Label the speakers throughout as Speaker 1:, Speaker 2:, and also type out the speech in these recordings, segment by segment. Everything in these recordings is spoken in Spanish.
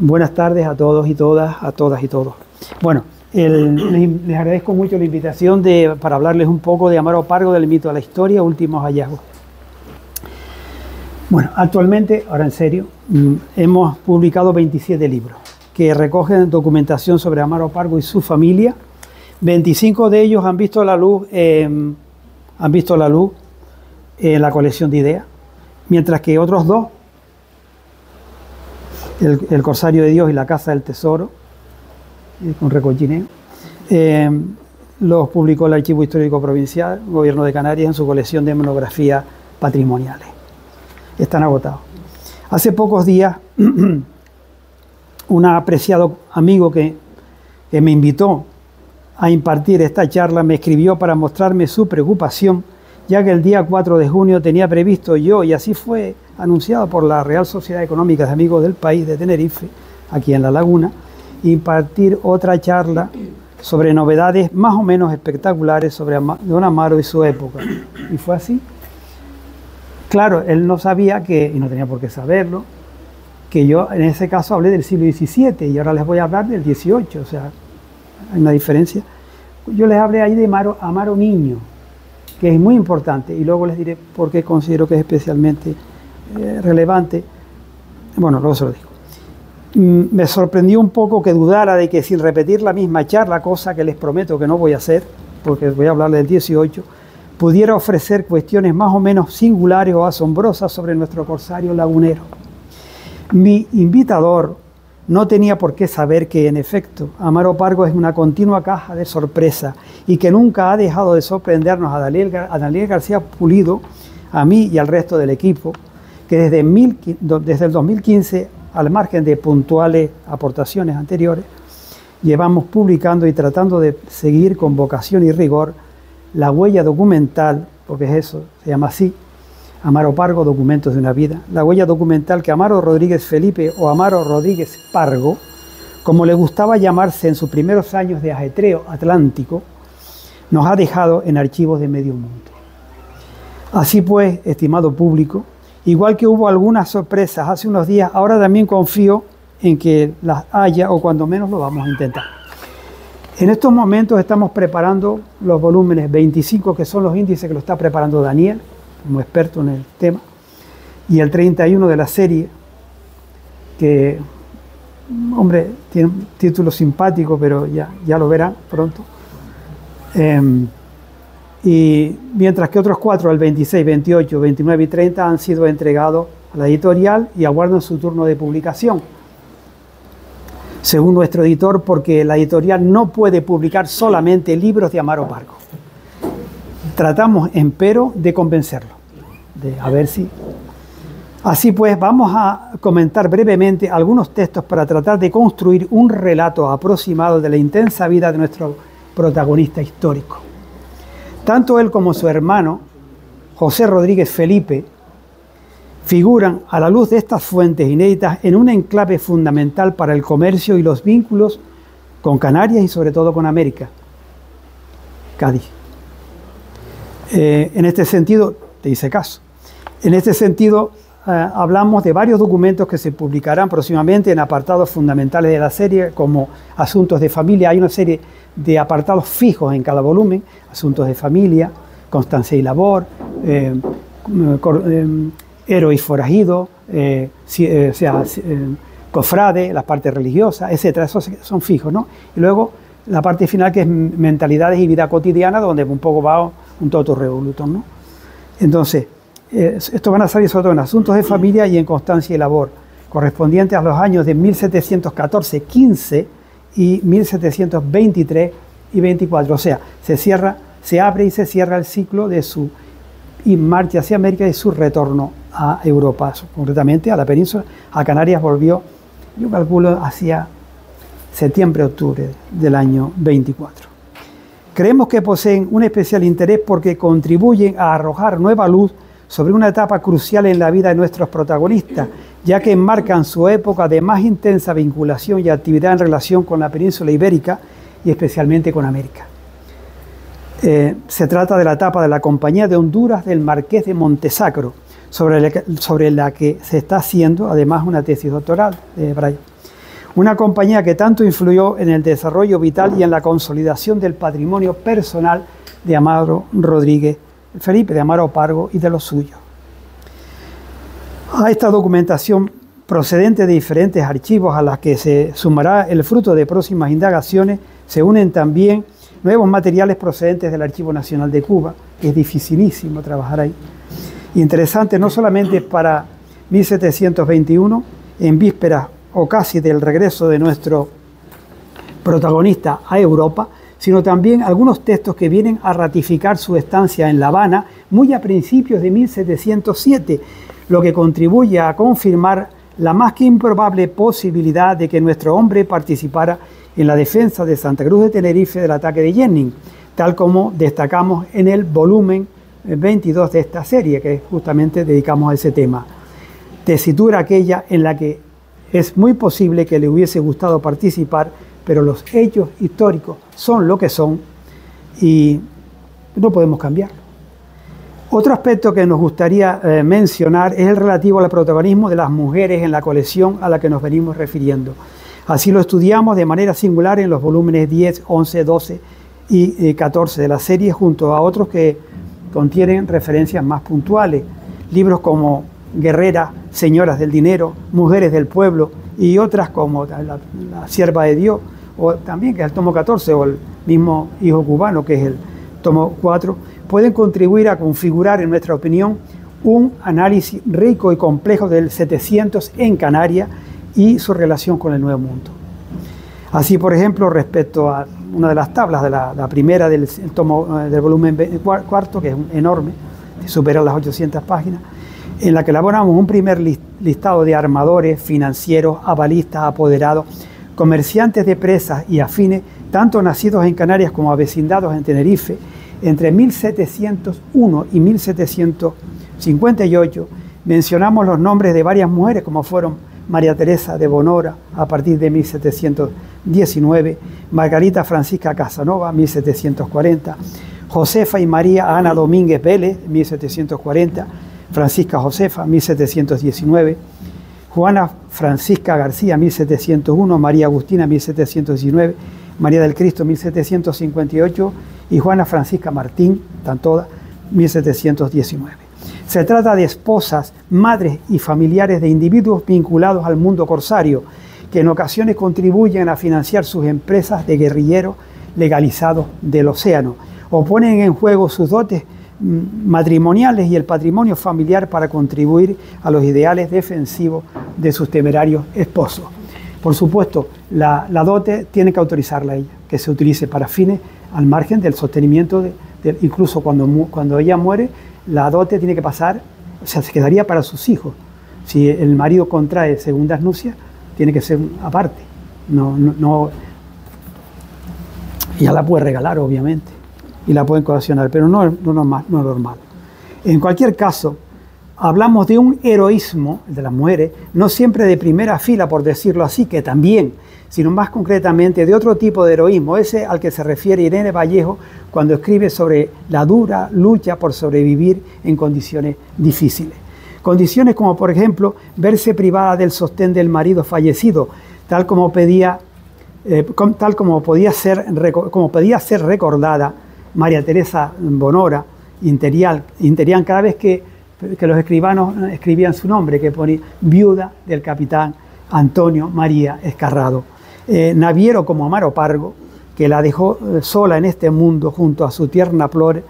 Speaker 1: Buenas tardes a todos y todas, a todas y todos. Bueno, les agradezco mucho la invitación para hablarles un poco de Amaro Pargo, del mito de la historia, últimos hallazgos. Bueno, actualmente, ahora en serio, hemos publicado 27 libros que recogen documentación sobre Amaro Pargo y su familia. 25 de ellos han visto la luz en la colección de ideas, mientras que otros dos, el Corsario de Dios y la Casa del Tesoro, con recochineo, los publicó el Archivo Histórico Provincial, Gobierno de Canarias, en su colección de monografías patrimoniales. Están agotados. Hace pocos días, un apreciado amigo que me invitó a impartir esta charla me escribió para mostrarme su preocupación, ya que el día 4 de junio tenía previsto yo, y así fue anunciado por la Real Sociedad Económica de Amigos del País de Tenerife, aquí en La Laguna, impartir otra charla sobre novedades más o menos espectaculares sobre don Amaro y su época. Y fue así. Claro, él no sabía y no tenía por qué saberlo, que yo en ese caso hablé del siglo XVII y ahora les voy a hablar del XVIII, o sea, hay una diferencia. Yo les hablé ahí de Amaro niño, que es muy importante, y luego les diré por qué considero que es especialmente relevante. Bueno, luego se lo digo. Me sorprendió un poco que dudara de que sin repetir la misma charla, cosa que les prometo que no voy a hacer, porque voy a hablar del 18, pudiera ofrecer cuestiones más o menos singulares o asombrosas sobre nuestro corsario lagunero. Mi invitador no tenía por qué saber que, en efecto, Amaro Pargo es una continua caja de sorpresa y que nunca ha dejado de sorprendernos a Daniel García Pulido, a mí y al resto del equipo, que desde el 2015, al margen de puntuales aportaciones anteriores, llevamos publicando y tratando de seguir con vocación y rigor la huella documental, porque es eso, se llama así, Amaro Pargo, Documentos de una Vida, la huella documental que Amaro Rodríguez Felipe o Amaro Rodríguez Pargo, como le gustaba llamarse en sus primeros años de ajetreo atlántico, nos ha dejado en archivos de medio mundo. Así pues, estimado público, igual que hubo algunas sorpresas hace unos días, ahora también confío en que las haya, o cuando menos lo vamos a intentar. En estos momentos estamos preparando los volúmenes 25, que son los índices que lo está preparando Daniel, como experto en el tema, y el 31 de la serie, que, hombre, tiene un título simpático, pero ya lo verán pronto. Y mientras que otros 4, el 26, 28, 29 y 30, han sido entregados a la editorial y aguardan su turno de publicación. Según nuestro editor, porque la editorial no puede publicar solamente libros de Amaro Pargo. Tratamos, empero, de convencerlo, a ver si... Así pues, vamos a comentar brevemente algunos textos para tratar de construir un relato aproximado de la intensa vida de nuestro protagonista histórico. Tanto él como su hermano, José Rodríguez Felipe, figuran a la luz de estas fuentes inéditas en un enclave fundamental para el comercio y los vínculos con Canarias y sobre todo con América, Cádiz. En este sentido, te hice caso, en este sentido hablamos de varios documentos que se publicarán próximamente en apartados fundamentales de la serie, como asuntos de familia. Hay una serie de apartados fijos en cada volumen: asuntos de familia, constancia y labor, héroe y forajido, cofrade, la parte religiosa, etcétera. Esos son fijos, ¿no? Y luego la parte final, que es mentalidades y vida cotidiana, donde un poco va un totum revolutum, ¿no? Entonces, estos van a salir sobre todo en asuntos de familia y en constancia y labor, correspondientes a los años de 1714-15 y 1723 y 24. O sea, se abre y se cierra el ciclo de su marcha hacia América y su retorno a Europa, concretamente a la península. A Canarias volvió, yo calculo, hacia septiembre-octubre del año 24. Creemos que poseen un especial interés porque contribuyen a arrojar nueva luz sobre una etapa crucial en la vida de nuestros protagonistas, ya que enmarcan su época de más intensa vinculación y actividad en relación con la península ibérica y especialmente con América. Se trata de la etapa de la Compañía de Honduras del Marqués de Montesacro, sobre la que se está haciendo además una tesis doctoral de Brian. Una compañía que tanto influyó en el desarrollo vital y en la consolidación del patrimonio personal de Amaro Rodríguez, Felipe de Amaro Pargo y de los suyos. A esta documentación procedente de diferentes archivos a las que se sumará el fruto de próximas indagaciones, se unen también nuevos materiales procedentes del Archivo Nacional de Cuba, que es dificilísimo trabajar ahí. Interesante no solamente para 1721, en vísperas o casi del regreso de nuestro protagonista a Europa, sino también algunos textos que vienen a ratificar su estancia en La Habana muy a principios de 1707, lo que contribuye a confirmar la más que improbable posibilidad de que nuestro hombre participara en la defensa de Santa Cruz de Tenerife del ataque de Jennings, tal como destacamos en el volumen 22 de esta serie, que justamente dedicamos a ese tema. Tesitura aquella en la que es muy posible que le hubiese gustado participar, pero los hechos históricos son lo que son y no podemos cambiarlo. Otro aspecto que nos gustaría mencionar es el relativo al protagonismo de las mujeres en la colección a la que nos venimos refiriendo. Así lo estudiamos de manera singular en los volúmenes 10, 11, 12 y 14 de la serie, junto a otros que contienen referencias más puntuales. Libros como Guerreras, Señoras del Dinero, Mujeres del Pueblo y otras como la Sierva de Dios, o también que es el tomo 14, o el mismo Hijo Cubano, que es el tomo 4, pueden contribuir a configurar, en nuestra opinión, un análisis rico y complejo del 700 en Canarias y su relación con el Nuevo Mundo. Así, por ejemplo, respecto a una de las tablas de la primera del tomo del volumen cuarto, que es enorme, supera las 800 páginas, en la que elaboramos un primer listado de armadores, financieros, avalistas, apoderados, comerciantes de presas y afines, tanto nacidos en Canarias como avecindados en Tenerife, entre 1701 y 1758, mencionamos los nombres de varias mujeres como fueron María Teresa de Bonora a partir de 1719, Margarita Francisca Casanova, 1740, Josefa y María Ana Domínguez Vélez, 1740, Francisca Josefa, 1719, Juana Francisca García, 1701, María Agustina, 1719, María del Cristo, 1758, y Juana Francisca Martín, están todas, 1719. Se trata de esposas, madres y familiares de individuos vinculados al mundo corsario, que en ocasiones contribuyen a financiar sus empresas de guerrilleros legalizados del océano, o ponen en juego sus dotes matrimoniales y el patrimonio familiar para contribuir a los ideales defensivos de sus temerarios esposos. Por supuesto, la dote tiene que autorizarla ella, que se utilice para fines al margen del sostenimiento, incluso cuando ella muere, la dote tiene que pasar, o sea, se quedaría para sus hijos. Si el marido contrae segundas nupcias, tiene que ser aparte. No, ya la puede regalar, obviamente, y la pueden coaccionar, pero no normal. En cualquier caso, hablamos de un heroísmo de las mujeres, no siempre de primera fila, por decirlo así, que también, sino más concretamente de otro tipo de heroísmo, ese al que se refiere Irene Vallejo cuando escribe sobre la dura lucha por sobrevivir en condiciones difíciles. Condiciones como, por ejemplo, verse privada del sostén del marido fallecido, tal como podía ser recordada María Teresa Bonora, Interian, cada vez que los escribanos escribían su nombre, que ponía viuda del capitán Antonio María Escarrado. Naviero como Amaro Pargo, que la dejó sola en este mundo junto a su tierna prole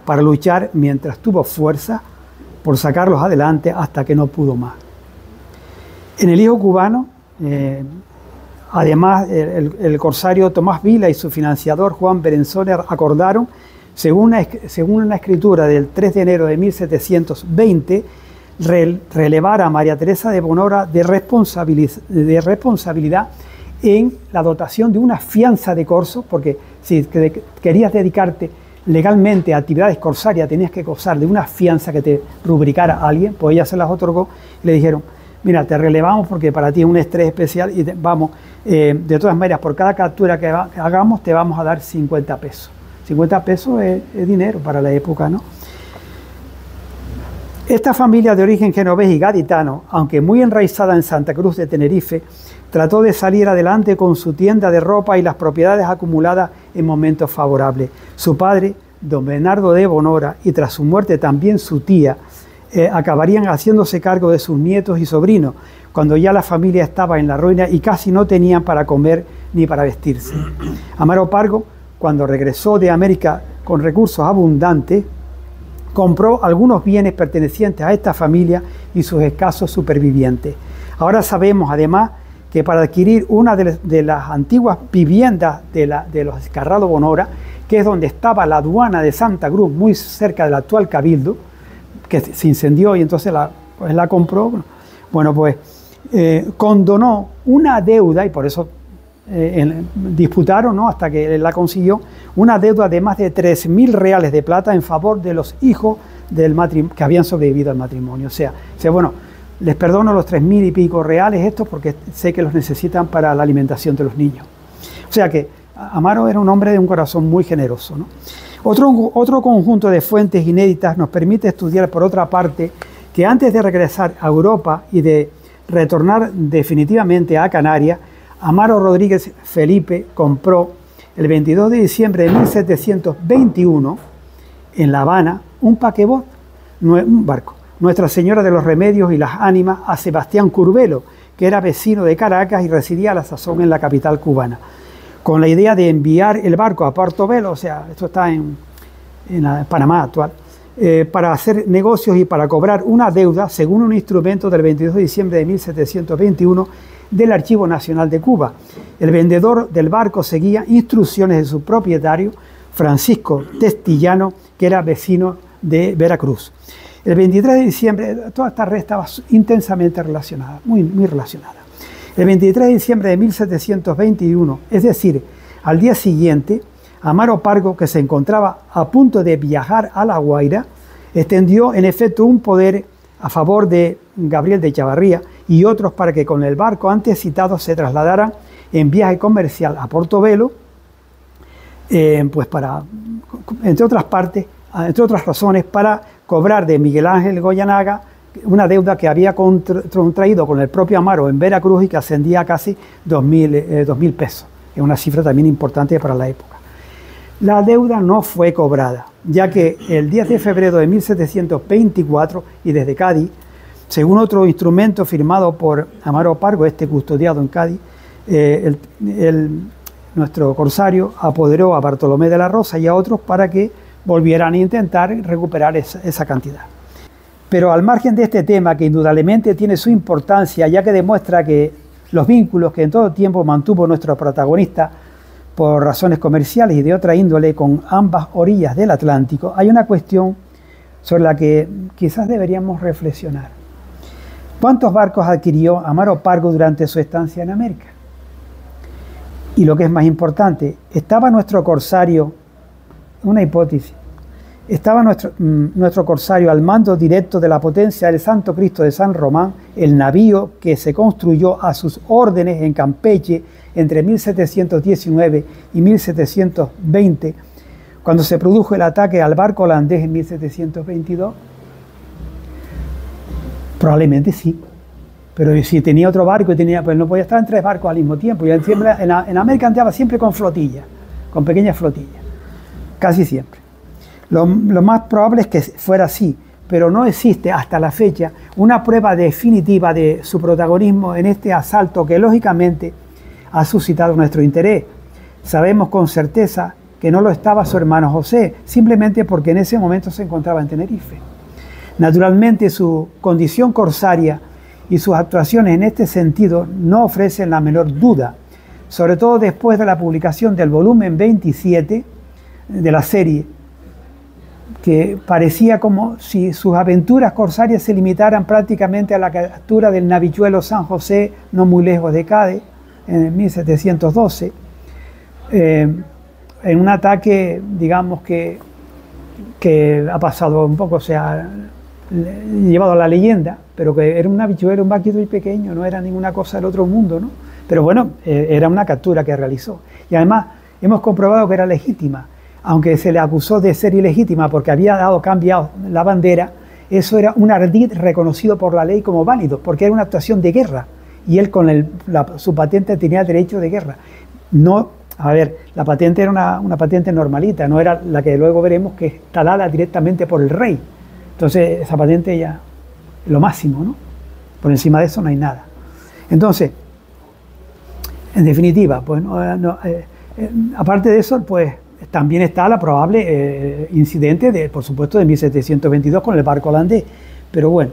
Speaker 1: para luchar mientras tuvo fuerza por sacarlos adelante hasta que no pudo más. En el Hijo Cubano, además, el corsario Tomás Vila y su financiador Juan Berenzoner acordaron, según una escritura del 3 de enero de 1720, relevar a María Teresa de Bonora de responsabilidad en la dotación de una fianza de corso, porque si querías dedicarte legalmente a actividades corsarias tenías que gozar de una fianza que te rubricara a alguien, pues ella se las otorgó y le dijeron: mira, te relevamos porque para ti es un estrés especial y de todas maneras, por cada captura que hagamos te vamos a dar 50 pesos. 50 pesos es dinero para la época, ¿no? Esta familia de origen genovés y gaditano, aunque muy enraizada en Santa Cruz de Tenerife, trató de salir adelante con su tienda de ropa y las propiedades acumuladas en momentos favorables. Su padre, don Bernardo de Bonora, y tras su muerte también su tía, acabarían haciéndose cargo de sus nietos y sobrinos, cuando ya la familia estaba en la ruina y casi no tenían para comer ni para vestirse. Amaro Pargo, cuando regresó de América con recursos abundantes, compró algunos bienes pertenecientes a esta familia y sus escasos supervivientes. Ahora sabemos además que para adquirir una de las antiguas viviendas de los Escarrado Bonora, que es donde estaba la aduana de Santa Cruz, muy cerca del actual Cabildo, que se incendió y entonces la compró, bueno, pues condonó una deuda, y por eso disputaron, ¿no?, hasta que la consiguió, una deuda de más de 3.000 reales de plata en favor de los hijos que habían sobrevivido al matrimonio. O sea, bueno, les perdono los 3.000 y pico reales estos porque sé que los necesitan para la alimentación de los niños. O sea que Amaro era un hombre de un corazón muy generoso, ¿no? Otro conjunto de fuentes inéditas nos permite estudiar, por otra parte, que antes de regresar a Europa y de retornar definitivamente a Canarias, Amaro Rodríguez Felipe compró el 22 de diciembre de 1721 en La Habana un paquebot, un barco, Nuestra Señora de los Remedios y las Ánimas, a Sebastián Curbelo, que era vecino de Caracas y residía a la sazón en la capital cubana, con la idea de enviar el barco a Portobelo, o sea, esto está en Panamá actual, para hacer negocios y para cobrar una deuda, según un instrumento del 22 de diciembre de 1721 del Archivo Nacional de Cuba. El vendedor del barco seguía instrucciones de su propietario, Francisco Testillano, que era vecino de Veracruz. El 23 de diciembre, toda esta red estaba intensamente relacionada, muy relacionada. El 23 de diciembre de 1721, es decir, al día siguiente, Amaro Pargo, que se encontraba a punto de viajar a La Guaira, extendió en efecto un poder a favor de Gabriel de Echavarría y otros para que con el barco antes citado se trasladaran en viaje comercial a Portobelo, pues entre otras razones, para cobrar de Miguel Ángel Goyanaga una deuda que había contraído con el propio Amaro en Veracruz y que ascendía a casi 2.000 pesos. Es una cifra también importante para la época. La deuda no fue cobrada, ya que el 10 de febrero de 1724 y desde Cádiz, según otro instrumento firmado por Amaro Pargo, custodiado en Cádiz, nuestro corsario apoderó a Bartolomé de la Rosa y a otros para que volvieran a intentar recuperar esa cantidad. Pero al margen de este tema, que indudablemente tiene su importancia, ya que demuestra que los vínculos que en todo tiempo mantuvo nuestro protagonista por razones comerciales y de otra índole con ambas orillas del Atlántico, hay una cuestión sobre la que quizás deberíamos reflexionar. ¿Cuántos barcos adquirió Amaro Pargo durante su estancia en América? Y lo que es más importante, ¿estaba nuestro corsario, una hipótesis, estaba nuestro corsario al mando directo de la potencia del Santo Cristo de San Román, el navío que se construyó a sus órdenes en Campeche entre 1719 y 1720, cuando se produjo el ataque al barco holandés en 1722? Probablemente sí, pero si tenía otro barco, pues no podía estar en 3 barcos al mismo tiempo. Y en América andaba siempre con flotillas, con pequeñas flotillas, casi siempre. Lo más probable es que fuera así, pero no existe hasta la fecha una prueba definitiva de su protagonismo en este asalto que lógicamente ha suscitado nuestro interés. Sabemos con certeza que no lo estaba su hermano José, simplemente porque en ese momento se encontraba en Tenerife. Naturalmente, su condición corsaria y sus actuaciones en este sentido no ofrecen la menor duda, sobre todo después de la publicación del volumen 27 de la serie, que parecía como si sus aventuras corsarias se limitaran prácticamente a la captura del navichuelo San José, no muy lejos de Cádiz, en 1712, en un ataque, digamos, que ha pasado un poco, se ha llevado a la leyenda, pero que era un navichuelo, un barquito muy pequeño, no era ninguna cosa del otro mundo, ¿no? Pero bueno, era una captura que realizó. Y además hemos comprobado que era legítima, aunque se le acusó de ser ilegítima porque había cambiado la bandera eso era un ardid reconocido por la ley como válido, porque era una actuación de guerra, y él con su patente tenía derecho de guerra. No, a ver, la patente era una patente normalita, no era la que luego veremos que está dada directamente por el rey. Entonces esa patente ya es lo máximo, ¿no? Por encima de eso no hay nada. Entonces, en definitiva, pues aparte de eso, pues también está la probable incidente, por supuesto, de 1722 con el barco holandés. Pero bueno,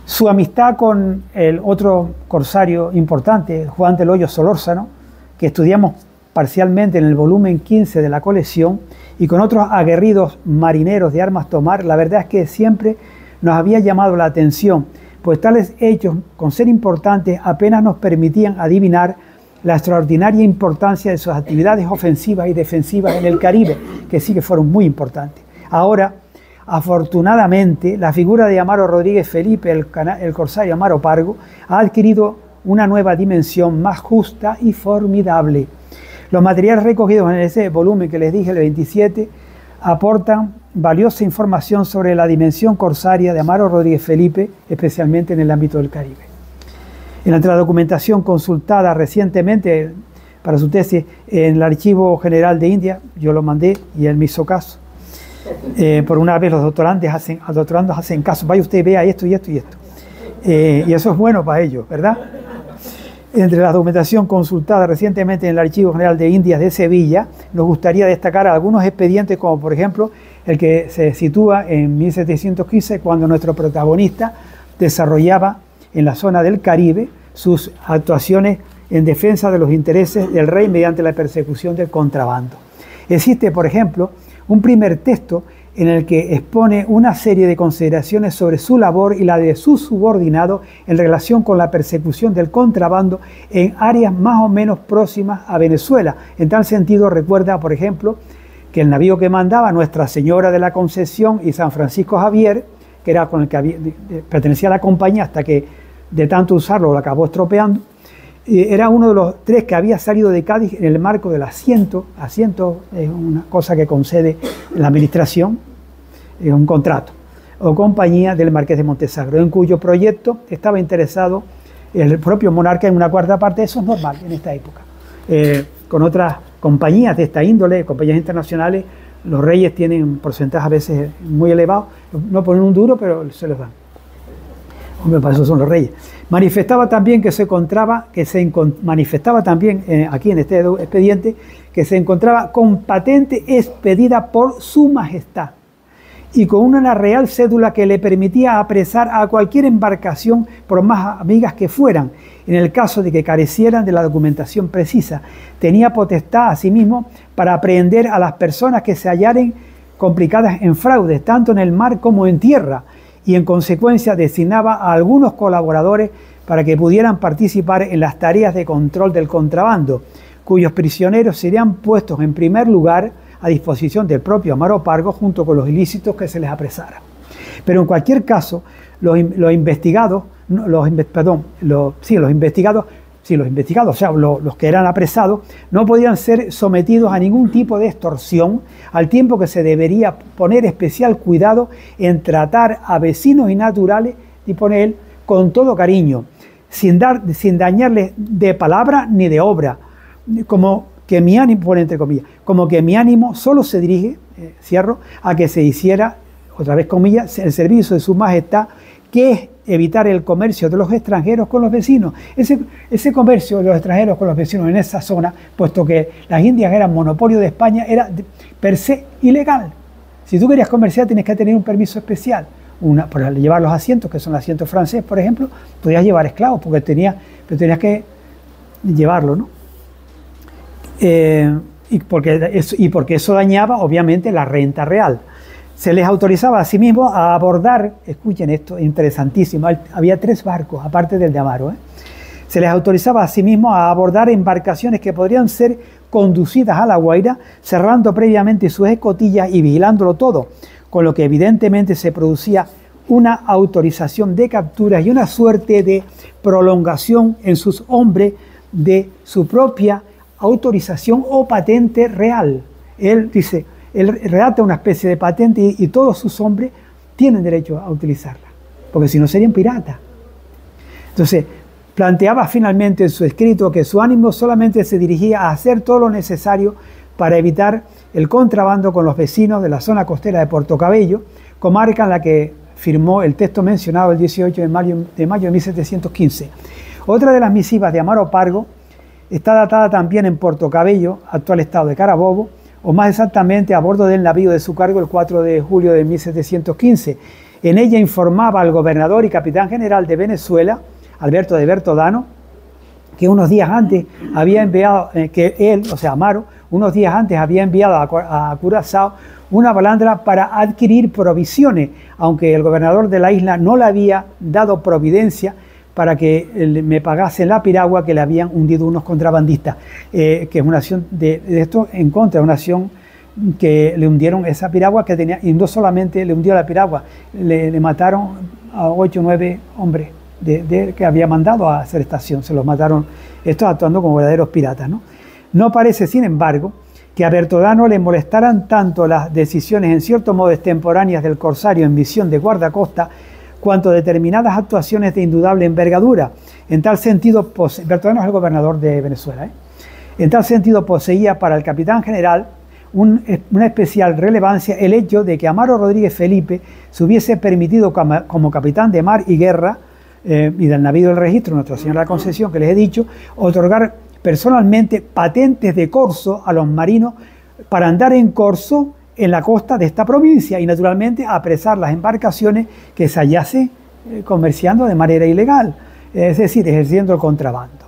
Speaker 1: su amistad con el otro corsario importante, Juan del Hoyo Solórzano, que estudiamos parcialmente en el volumen 15 de la colección, y con otros aguerridos marineros de armas tomar, la verdad es que siempre nos había llamado la atención, pues tales hechos, con ser importantes, apenas nos permitían adivinar la extraordinaria importancia de sus actividades ofensivas y defensivas en el Caribe, que sí que fueron muy importantes. Ahora, afortunadamente, la figura de Amaro Rodríguez Felipe, el corsario Amaro Pargo, ha adquirido una nueva dimensión más justa y formidable. Los materiales recogidos en ese volumen que les dije, el 27, aportan valiosa información sobre la dimensión corsaria de Amaro Rodríguez Felipe, especialmente en el ámbito del Caribe. Entre la documentación consultada recientemente para su tesis en el Archivo General de India, yo lo mandé y él me hizo caso. Por una vez los doctorandos hacen caso, vaya usted, vea esto y esto y esto. Y eso es bueno para ellos, ¿verdad? Entre la documentación consultada recientemente en el Archivo General de Indias de Sevilla, nos gustaría destacar algunos expedientes, como por ejemplo el que se sitúa en 1715, cuando nuestro protagonista desarrollaba en la zona del Caribe sus actuaciones en defensa de los intereses del rey mediante la persecución del contrabando. Existe, por ejemplo, un primer texto en el que expone una serie de consideraciones sobre su labor y la de sus subordinados en relación con la persecución del contrabando en áreas más o menos próximas a Venezuela. En tal sentido, recuerda, por ejemplo, que el navío que mandaba Nuestra Señora de la Concepción y San Francisco Javier, que era con el que pertenecía a la compañía hasta que de tanto usarlo lo acabó estropeando, era uno de los 3 que había salido de Cádiz en el marco del asiento es una cosa que concede la administración, es un contrato, o compañía del Marqués de Montesagro, en cuyo proyecto estaba interesado el propio monarca en una cuarta parte. Eso es normal en esta época. Con otras compañías de esta índole, compañías internacionales, los reyes tienen porcentajes a veces muy elevados, no ponen un duro, pero se los dan. Hombre, para eso son los reyes. Manifestaba también aquí en este expediente, que se encontraba con patente expedida por su majestad y con una real cédula que le permitía apresar a cualquier embarcación, por más amigas que fueran, en el caso de que carecieran de la documentación precisa. Tenía potestad, asimismo, para aprehender a las personas que se hallaren complicadas en fraudes, tanto en el mar como en tierra, y en consecuencia designaba a algunos colaboradores para que pudieran participar en las tareas de control del contrabando, cuyos prisioneros serían puestos en primer lugar a disposición del propio Amaro Pargo junto con los ilícitos que se les apresara. Pero en cualquier caso, los investigados, o sea, los que eran apresados, no podían ser sometidos a ningún tipo de extorsión, al tiempo que se debería poner especial cuidado en tratar a vecinos y naturales, y poner con todo cariño, sin dañarles de palabra ni de obra, como que mi ánimo, pone entre comillas, como que mi ánimo solo se dirige, a que se hiciera, otra vez comillas, el servicio de su majestad, que es evitar el comercio de los extranjeros con los vecinos. Ese comercio de los extranjeros con los vecinos en esa zona, puesto que las Indias eran monopolio de España, era per se ilegal. Si tú querías comerciar, tienes que tener un permiso especial. Para llevar los asientos, que son los asientos franceses, por ejemplo, podías llevar esclavos, porque tenías que llevarlo, ¿no? Y porque eso dañaba, obviamente, la renta real. Se les autorizaba a sí mismo a abordar, escuchen esto, interesantísimo, había 3 barcos, aparte del de Amaro, Se les autorizaba a sí mismo a abordar embarcaciones que podrían ser conducidas a La Guaira, cerrando previamente sus escotillas y vigilándolo todo, con lo que evidentemente se producía una autorización de capturas y una suerte de prolongación en sus hombres de su propia autorización o patente real. Él redacta una especie de patente y todos sus hombres tienen derecho a utilizarla, porque si no serían piratas. Entonces, planteaba finalmente en su escrito que su ánimo solamente se dirigía a hacer todo lo necesario para evitar el contrabando con los vecinos de la zona costera de Puerto Cabello, comarca en la que firmó el texto mencionado el 18 de mayo de 1715. Otra de las misivas de Amaro Pargo está datada también en Puerto Cabello, actual estado de Carabobo, o más exactamente a bordo del navío de su cargo el 4 de julio de 1715. En ella informaba al gobernador y capitán general de Venezuela, Alberto de Bertodano, que unos días antes había enviado, que él, o sea Amaro, unos días antes había enviado a Curazao una balandra para adquirir provisiones, aunque el gobernador de la isla no le había dado providencia para que me pagase la piragua que le habían hundido unos contrabandistas, que es una acción de esto en contra, una acción que le hundieron esa piragua que tenía, y no solamente le hundió la piragua, le mataron a 8 o 9 hombres que había mandado a hacer esta acción, se los mataron, estos actuando como verdaderos piratas, ¿no? No parece, sin embargo, que a Bertodano le molestaran tanto las decisiones en cierto modo extemporáneas del corsario en misión de guardacosta, cuanto determinadas actuaciones de indudable envergadura. En tal sentido, Bertodano es el gobernador de Venezuela, en tal sentido poseía para el capitán general una especial relevancia el hecho de que Amaro Rodríguez Felipe se hubiese permitido como capitán de mar y guerra y del navío del registro, Nuestra Señora de la Concepción, que les he dicho, otorgar personalmente patentes de corso a los marinos para andar en corso en la costa de esta provincia y naturalmente apresar las embarcaciones que se hallasen comerciando de manera ilegal, es decir, ejerciendo el contrabando.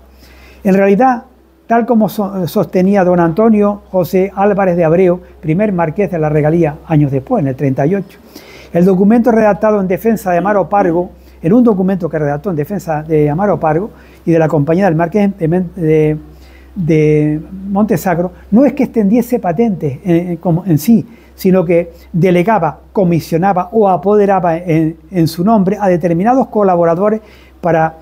Speaker 1: En realidad, tal como sostenía don Antonio José Álvarez de Abreu, primer marqués de la regalía, años después, en el 38, el documento redactado en defensa de Amaro Pargo, en un documento que redactó en defensa de Amaro Pargo y de la compañía del marqués de Montesagro, no es que extendiese patentes en sí, sino que delegaba, comisionaba o apoderaba en su nombre a determinados colaboradores para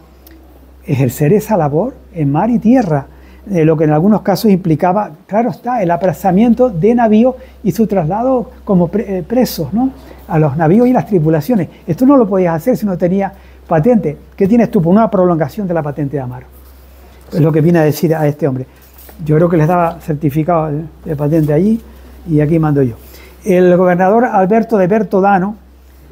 Speaker 1: ejercer esa labor en mar y tierra, lo que en algunos casos implicaba, claro está, el apresamiento de navíos y su traslado como presos, ¿no?, a los navíos y las tripulaciones. Esto no lo podías hacer si no tenías patente. ¿Qué tienes tú? Por una prolongación de la patente de Amaro. Es lo que viene a decir a este hombre. Yo creo que les daba certificado de patente allí y aquí mando yo. El gobernador Alberto de Bertodano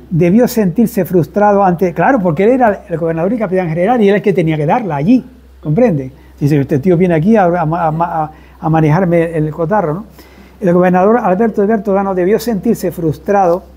Speaker 1: debió sentirse frustrado ante, claro, porque él era el gobernador y capitán general y él es el que tenía que darla allí, ¿comprende? Dice, este tío viene aquí a manejarme el cotarro, ¿no? El gobernador Alberto de Bertodano debió sentirse frustrado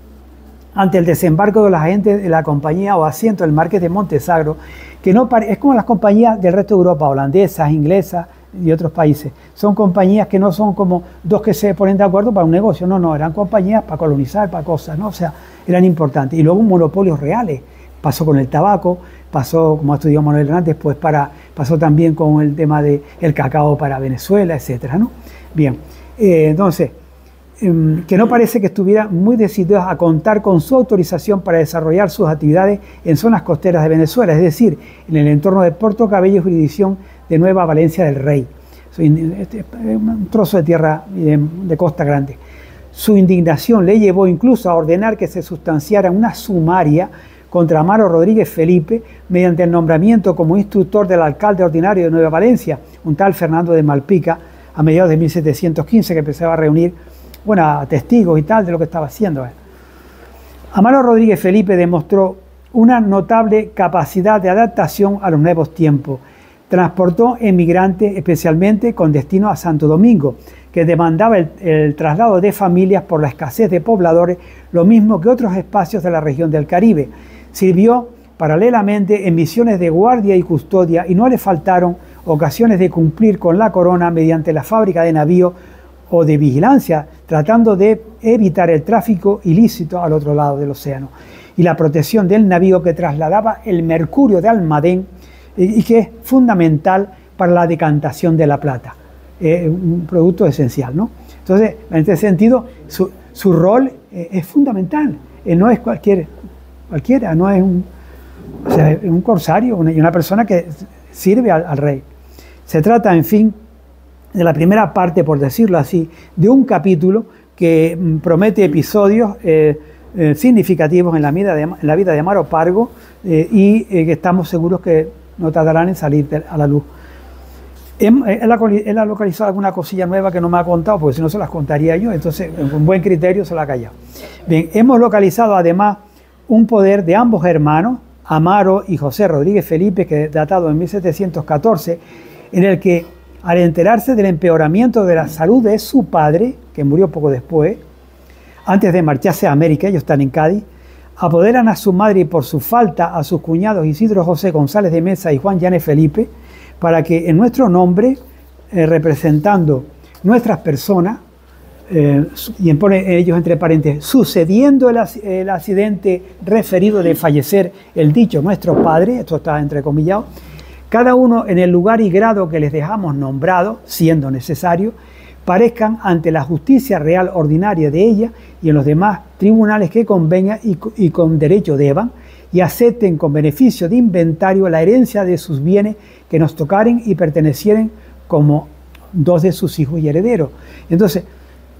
Speaker 1: ante el desembarco de los agentes de la compañía o asiento del marqués de Montesagro, que no es como las compañías del resto de Europa, holandesas, inglesas y otros países. Son compañías que no son como dos que se ponen de acuerdo para un negocio, no, eran compañías para colonizar, para cosas, ¿no? O sea, eran importantes. Y luego monopolios reales. Pasó con el tabaco, pasó, como ha estudiado Manuel Hernández, pues pasó también con el tema del cacao para Venezuela, etcétera, ¿no? Bien, entonces, que no parece que estuviera muy decidido a contar con su autorización para desarrollar sus actividades en zonas costeras de Venezuela, es decir, en el entorno de Puerto Cabello, jurisdicción de Nueva Valencia del Rey, un trozo de tierra de costa grande. Su indignación le llevó incluso a ordenar que se sustanciara una sumaria contra Amaro Rodríguez Felipe mediante el nombramiento como instructor del alcalde ordinario de Nueva Valencia, un tal Fernando de Malpica, a mediados de 1715, que empezaba a reunir, bueno, a testigos y tal de lo que estaba haciendo. Amaro Rodríguez Felipe demostró una notable capacidad de adaptación a los nuevos tiempos. Transportó emigrantes especialmente con destino a Santo Domingo, que demandaba el traslado de familias por la escasez de pobladores, lo mismo que otros espacios de la región del Caribe. Sirvió paralelamente en misiones de guardia y custodia y no le faltaron ocasiones de cumplir con la corona mediante la fábrica de navíos o de vigilancia, tratando de evitar el tráfico ilícito al otro lado del océano y la protección del navío que trasladaba el mercurio de Almadén y que es fundamental para la decantación de la plata, un producto esencial, ¿no? Entonces, en este sentido, su rol es fundamental, no es cualquiera, no es un corsario y una persona que sirve al rey. Se trata, en fin, de la primera parte, por decirlo así, de un capítulo que promete episodios significativos en la vida de Amaro Pargo y que estamos seguros que no tardarán en salir a la luz. Él ha localizado alguna cosilla nueva que no me ha contado, porque si no se las contaría yo, entonces con buen criterio se la ha callado. Bien, hemos localizado además un poder de ambos hermanos, Amaro y José Rodríguez Felipe, que datado en 1714, en el que al enterarse del empeoramiento de la salud de su padre, que murió poco después, antes de marcharse a América, ellos están en Cádiz, apoderan a su madre y por su falta a sus cuñados Isidro José González de Mesa y Juan Llanes Felipe, para que en nuestro nombre, representando nuestras personas, y pone ellos entre paréntesis, sucediendo el accidente referido de fallecer el dicho nuestro padre, esto está entrecomillado, cada uno en el lugar y grado que les dejamos nombrado, siendo necesario, parezcan ante la justicia real ordinaria de ella y en los demás tribunales que convenga y con derecho deban, y acepten con beneficio de inventario la herencia de sus bienes que nos tocaren y pertenecieren como dos de sus hijos y herederos. Entonces,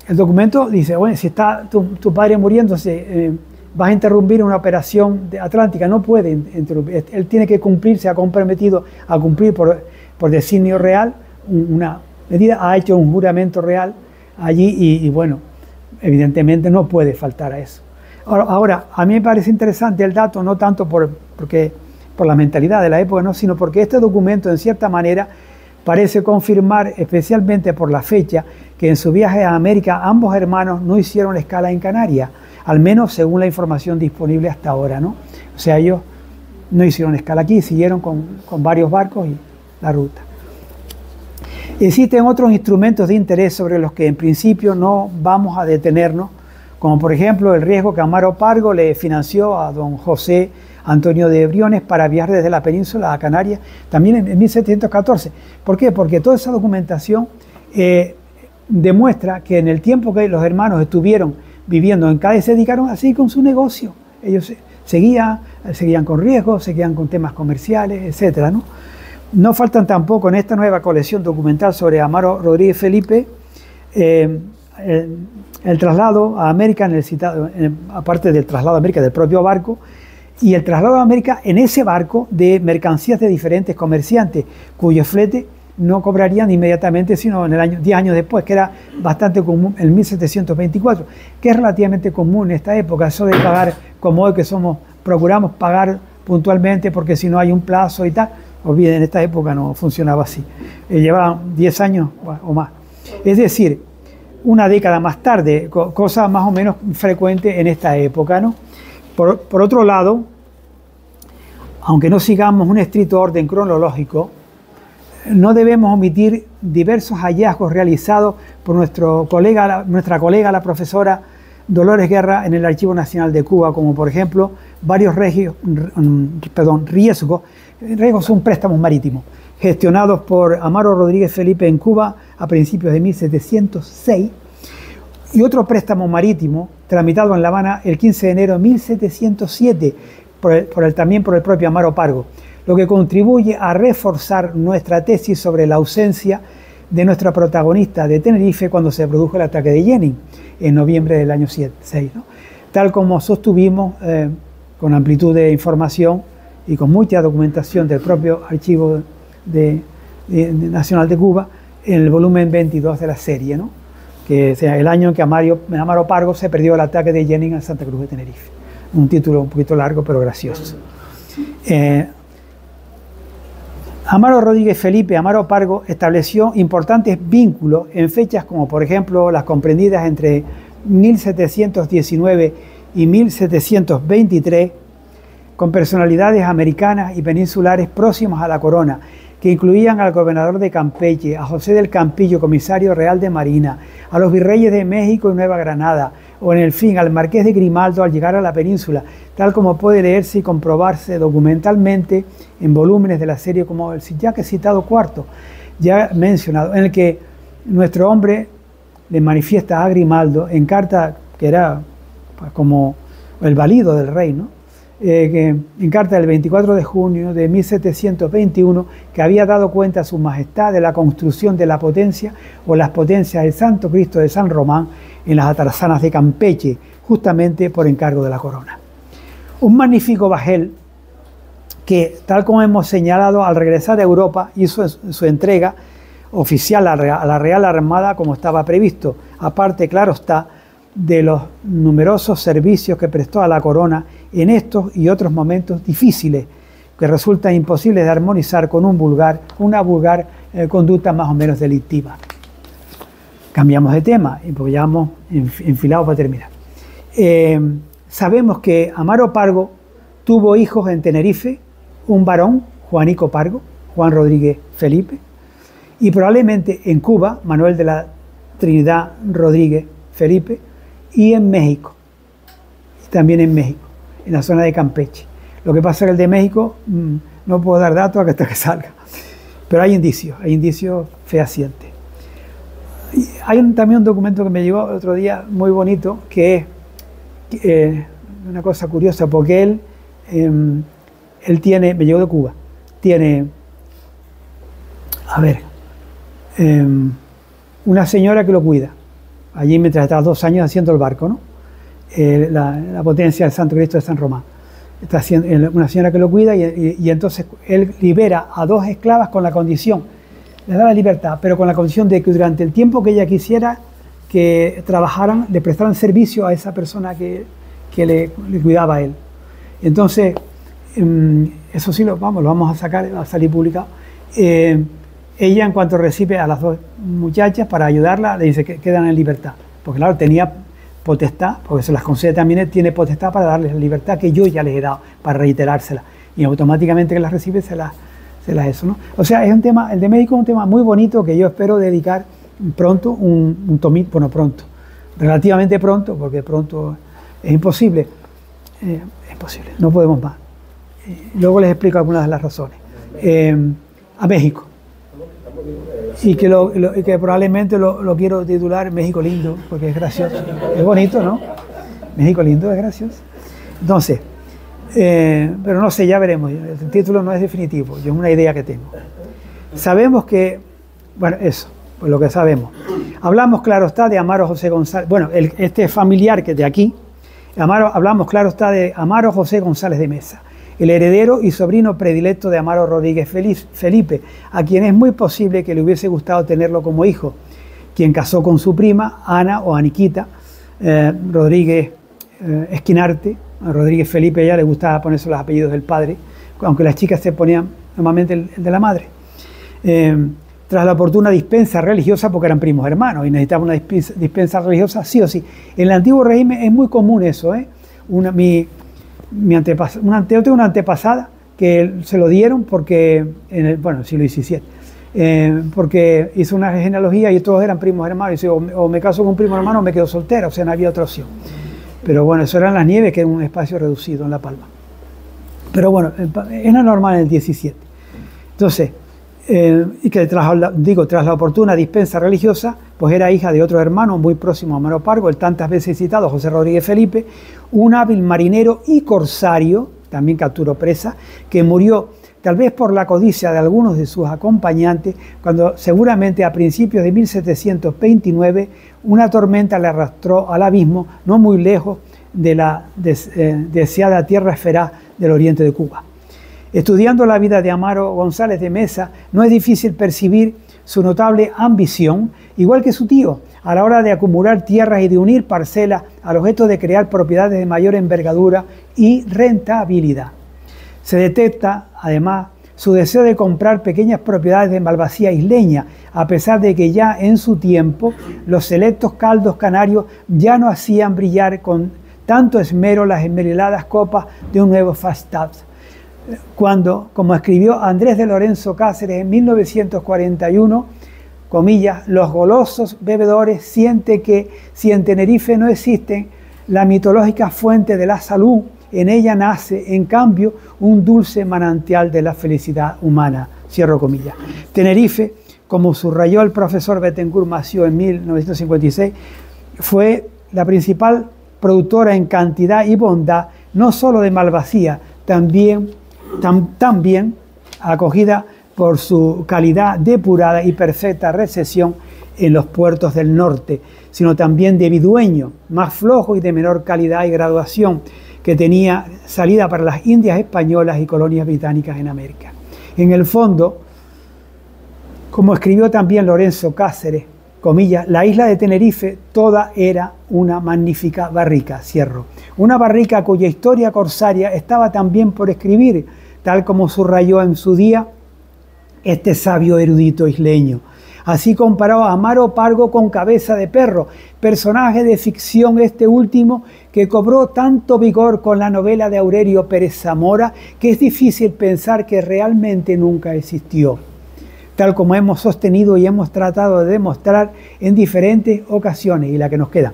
Speaker 1: el documento dice, bueno, si está tu padre muriéndose, vas a interrumpir una operación atlántica, no puede interrumpir, él tiene que cumplir, se ha comprometido a cumplir por designio real una medida, ha hecho un juramento real allí y bueno, evidentemente no puede faltar a eso. Ahora, a mí me parece interesante el dato, no tanto por la mentalidad de la época, no, sino porque este documento, en cierta manera, parece confirmar, especialmente por la fecha, que en su viaje a América ambos hermanos no hicieron escala en Canarias, al menos según la información disponible hasta ahora, ¿no? O sea, ellos no hicieron escala aquí, siguieron con varios barcos y la ruta. Existen otros instrumentos de interés sobre los que en principio no vamos a detenernos, como por ejemplo el riesgo que Amaro Pargo le financió a don José Antonio de Briones para viajar desde la península a Canarias, también en 1714. ¿Por qué? Porque toda esa documentación demuestra que en el tiempo que los hermanos estuvieron viviendo en Cádiz se dedicaron así con su negocio. Ellos seguían con riesgos, seguían con temas comerciales, etc., ¿no? No faltan tampoco en esta nueva colección documental sobre Amaro Rodríguez Felipe el traslado a América, aparte del traslado a América del propio barco, y el traslado a América en ese barco de mercancías de diferentes comerciantes, cuyo flete no cobrarían inmediatamente, sino en el año 10 años después, que era bastante común, en 1724, que es relativamente común en esta época, eso de pagar como hoy que procuramos pagar puntualmente porque si no hay un plazo y tal. Olviden, en esta época no funcionaba así. Llevaban 10 años o más. Es decir, una década más tarde, cosa más o menos frecuente en esta época, ¿no? Por otro lado, aunque no sigamos un estricto orden cronológico, no debemos omitir diversos hallazgos realizados por nuestra colega, la profesora Dolores Guerra, en el Archivo Nacional de Cuba, como por ejemplo varios riesgos son préstamos marítimos, gestionados por Amaro Rodríguez Felipe en Cuba a principios de 1706, y otro préstamo marítimo tramitado en La Habana el 15 de enero de 1707, también por el propio Amaro Pargo, lo que contribuye a reforzar nuestra tesis sobre la ausencia de nuestra protagonista de Tenerife cuando se produjo el ataque de Jenin en noviembre del año 6, ¿no? Tal como sostuvimos con amplitud de información y con mucha documentación del propio Archivo Nacional de Cuba en el volumen 22 de la serie, ¿no? Que sea el año en que Amaro Pargo se perdió el ataque de Jenin en Santa Cruz de Tenerife. Un título un poquito largo pero gracioso. Amaro Rodríguez Felipe, Amaro Pargo, estableció importantes vínculos en fechas como por ejemplo las comprendidas entre 1719 y 1723 con personalidades americanas y peninsulares próximas a la corona, que incluían al gobernador de Campeche, a José del Campillo, comisario real de Marina, a los virreyes de México y Nueva Granada, o en el fin al marqués de Grimaldo al llegar a la península, tal como puede leerse y comprobarse documentalmente en volúmenes de la serie como el ya que citado cuarto, ya mencionado, en el que nuestro hombre le manifiesta a Grimaldo en carta que era como el valido del rey, ¿no? En carta del 24 de junio de 1721, que había dado cuenta a su majestad de la construcción de la potencia o las potencias del Santo Cristo de San Román en las atarzanas de Campeche, justamente por encargo de la corona. Un magnífico bajel que, tal como hemos señalado, al regresar de Europa hizo su entrega oficial a la Real Armada como estaba previsto, aparte, claro está, de los numerosos servicios que prestó a la corona en estos y otros momentos difíciles que resultan imposibles de armonizar con una vulgar conducta más o menos delictiva. Cambiamos de tema, porque ya vamos enfilados para terminar. Sabemos que Amaro Pargo tuvo hijos en Tenerife, un varón, Juanico Pargo, Juan Rodríguez Felipe, y probablemente en Cuba, Manuel de la Trinidad Rodríguez Felipe, y en México, y también en México, en la zona de Campeche. Lo que pasa es que el de México no puedo dar datos hasta que salga, pero hay indicios fehacientes. Y hay también un documento que me llegó el otro día muy bonito, que es una cosa curiosa, porque él tiene, me llegó de Cuba, tiene, a ver, una señora que lo cuida, allí mientras está 2 años haciendo el barco, ¿no? La potencia del Santo Cristo de San Román. Está haciendo, una señora que lo cuida y entonces él libera a 2 esclavas con la condición, les da la libertad, pero con la condición de que durante el tiempo que ella quisiera que trabajaran, le prestaran servicio a esa persona que le cuidaba a él. Entonces, eso sí lo vamos a sacar, va a salir publicado. Ella, en cuanto recibe a las 2 muchachas para ayudarla, le dice que quedan en libertad, porque claro, tenía potestad, porque se las concede también, él tiene potestad para darles la libertad que yo ya les he dado, para reiterársela, y automáticamente que las recibe se las eso, ¿no? O sea, es un tema, el de México es un tema muy bonito que yo espero dedicar pronto, un tomito, bueno, pronto, relativamente pronto, porque pronto es imposible, no podemos más. Luego les explico algunas de las razones. A México. Y que probablemente lo quiero titular México lindo, porque es gracioso. Es bonito, ¿no? México lindo, es gracioso. Entonces, pero no sé, ya veremos. El título no es definitivo, es una idea que tengo. Sabemos que, bueno, eso, pues lo que sabemos. Hablamos, claro está, de Amaro José González. Bueno, este familiar que es de aquí, hablamos, claro está, de Amaro José González de Mesa, el heredero y sobrino predilecto de Amaro Rodríguez Felipe, a quien es muy posible que le hubiese gustado tenerlo como hijo, quien casó con su prima, Ana o Aniquita Rodríguez Esquinarte. A Rodríguez Felipe a ella le gustaba ponerse los apellidos del padre, aunque las chicas se ponían normalmente el de la madre. Tras la oportuna dispensa religiosa, porque eran primos hermanos y necesitaban una dispensa religiosa sí o sí. En el antiguo régimen es muy común eso, yo tengo una antepasada que se lo dieron porque, en el siglo XVII, porque hizo una genealogía y todos eran primos hermanos. Y dice, o me caso con un primo hermano o me quedo soltera, o sea, no había otra opción. Pero bueno, eso eran las Nieves, que era un espacio reducido en La Palma. Pero bueno, era normal en el XVII. Entonces, y que tras la oportuna dispensa religiosa, pues era hija de otro hermano muy próximo a Amaro Pargo, el tantas veces citado José Rodríguez Felipe, un hábil marinero y corsario, también capturó presa, que murió tal vez por la codicia de algunos de sus acompañantes, cuando seguramente a principios de 1729 una tormenta le arrastró al abismo no muy lejos de la deseada tierra esfera del oriente de Cuba. Estudiando la vida de Amaro González de Mesa, no es difícil percibir su notable ambición, igual que su tío, a la hora de acumular tierras y de unir parcelas al objeto de crear propiedades de mayor envergadura y rentabilidad. Se detecta, además, su deseo de comprar pequeñas propiedades de Malvasía isleña, a pesar de que ya en su tiempo los selectos caldos canarios ya no hacían brillar con tanto esmero las esmeriladas copas de un nuevo Falstaff. Cuando, como escribió Andrés de Lorenzo Cáceres en 1941, comillas, los golosos bebedores sienten que si en Tenerife no existen la mitológica fuente de la salud, en ella nace, en cambio, un dulce manantial de la felicidad humana. Cierro comillas. Tenerife, como subrayó el profesor Bettencourt Mació en 1956, fue la principal productora en cantidad y bondad, no solo de Malvasía, también acogida por su calidad depurada y perfecta recepción en los puertos del norte, sino también de bidueño, más flojo y de menor calidad y graduación, que tenía salida para las Indias españolas y colonias británicas en América. En el fondo, como escribió también Lorenzo Cáceres, comillas, la isla de Tenerife toda era una magnífica barrica, cierro. Una barrica cuya historia corsaria estaba también por escribir, tal como subrayó en su día este sabio erudito isleño. Así comparó a Amaro Pargo con Cabeza de Perro, personaje de ficción este último que cobró tanto vigor con la novela de Aurelio Pérez Zamora que es difícil pensar que realmente nunca existió, tal como hemos sostenido y hemos tratado de demostrar en diferentes ocasiones y la que nos queda.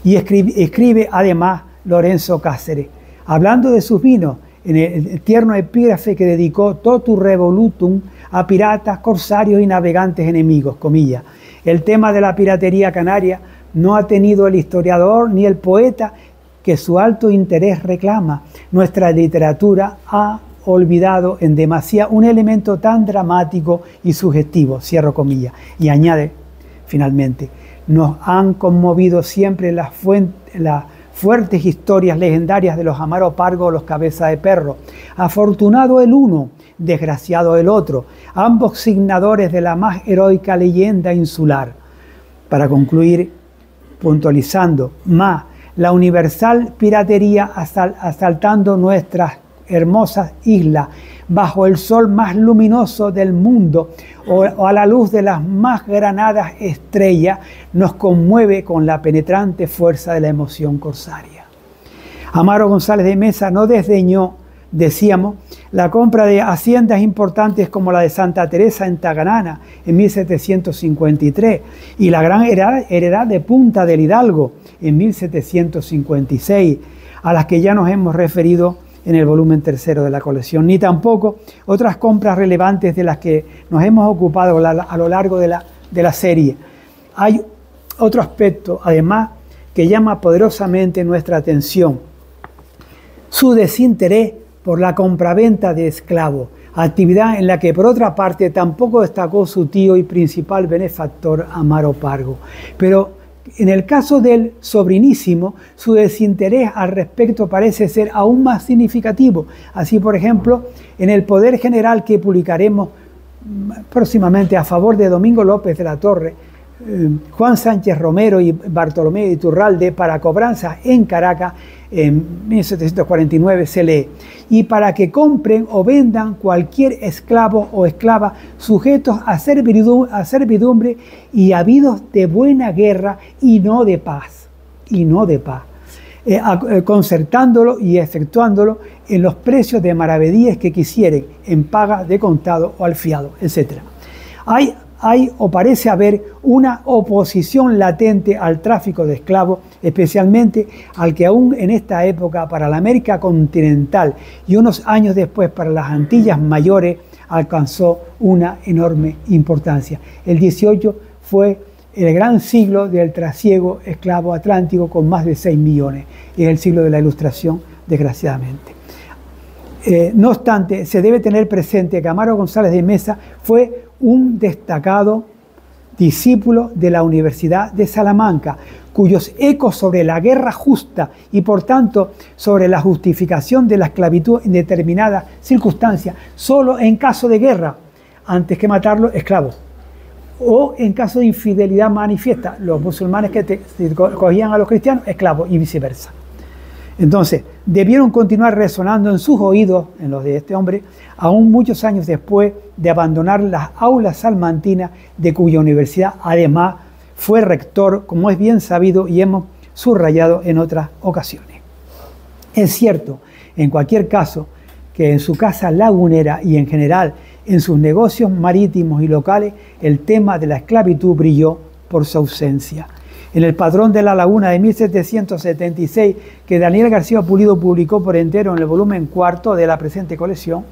Speaker 1: Y escribe además Lorenzo Cáceres, hablando de sus vinos, en el tierno epígrafe que dedicó Totu Revolutum a piratas, corsarios y navegantes enemigos, comillas. El tema de la piratería canaria no ha tenido el historiador ni el poeta que su alto interés reclama. Nuestra literatura ha olvidado en demasía un elemento tan dramático y sugestivo, cierro comillas. Y añade, finalmente, nos han conmovido siempre las fuertes historias legendarias de los Amaro Pargo o los Cabeza de Perro. Afortunado el uno, desgraciado el otro, ambos signadores de la más heroica leyenda insular. Para concluir, puntualizando más, la universal piratería asaltando nuestras hermosas islas bajo el sol más luminoso del mundo o a la luz de las más granadas estrellas nos conmueve con la penetrante fuerza de la emoción corsaria. Amaro González de Mesa no desdeñó, decíamos, la compra de haciendas importantes como la de Santa Teresa en Taganana en 1753 y la gran heredad de Punta del Hidalgo en 1756, a las que ya nos hemos referido en el volumen tercero de la colección, ni tampoco otras compras relevantes de las que nos hemos ocupado a lo largo de la serie. Hay otro aspecto, además, que llama poderosamente nuestra atención: su desinterés por la compraventa de esclavos, actividad en la que por otra parte tampoco destacó su tío y principal benefactor Amaro Pargo. Pero en el caso del sobrinísimo, su desinterés al respecto parece ser aún más significativo. Así, por ejemplo, en el Poder General que publicaremos próximamente a favor de Domingo López de la Torre, Juan Sánchez Romero y Bartolomé Iturralde para cobranzas en Caracas en 1749 se lee: y para que compren o vendan cualquier esclavo o esclava sujetos a servidumbre y habidos de buena guerra y no de paz, concertándolo y efectuándolo en los precios de maravedíes que quisieren, en paga de contado o al fiado, etc. Hay o parece haber una oposición latente al tráfico de esclavos, especialmente al que aún en esta época para la América continental y unos años después para las Antillas Mayores alcanzó una enorme importancia. El 18 fue el gran siglo del trasiego esclavo atlántico con más de 6 millones. Es el siglo de la Ilustración, desgraciadamente. No obstante, se debe tener presente que Amaro González de Mesa fue un destacado discípulo de la Universidad de Salamanca, cuyos ecos sobre la guerra justa y por tanto sobre la justificación de la esclavitud en determinadas circunstancias, solo en caso de guerra, antes que matarlo, esclavos, o en caso de infidelidad manifiesta, los musulmanes que cogían a los cristianos, esclavos, y viceversa. Entonces, debieron continuar resonando en sus oídos, en los de este hombre, aún muchos años después de abandonar las aulas salmantinas, de cuya universidad además fue rector, como es bien sabido y hemos subrayado en otras ocasiones. Es cierto, en cualquier caso, que en su casa lagunera y en general en sus negocios marítimos y locales, el tema de la esclavitud brilló por su ausencia. En el Padrón de la Laguna de 1776, que Daniel García Pulido publicó por entero en el volumen cuarto de la presente colección,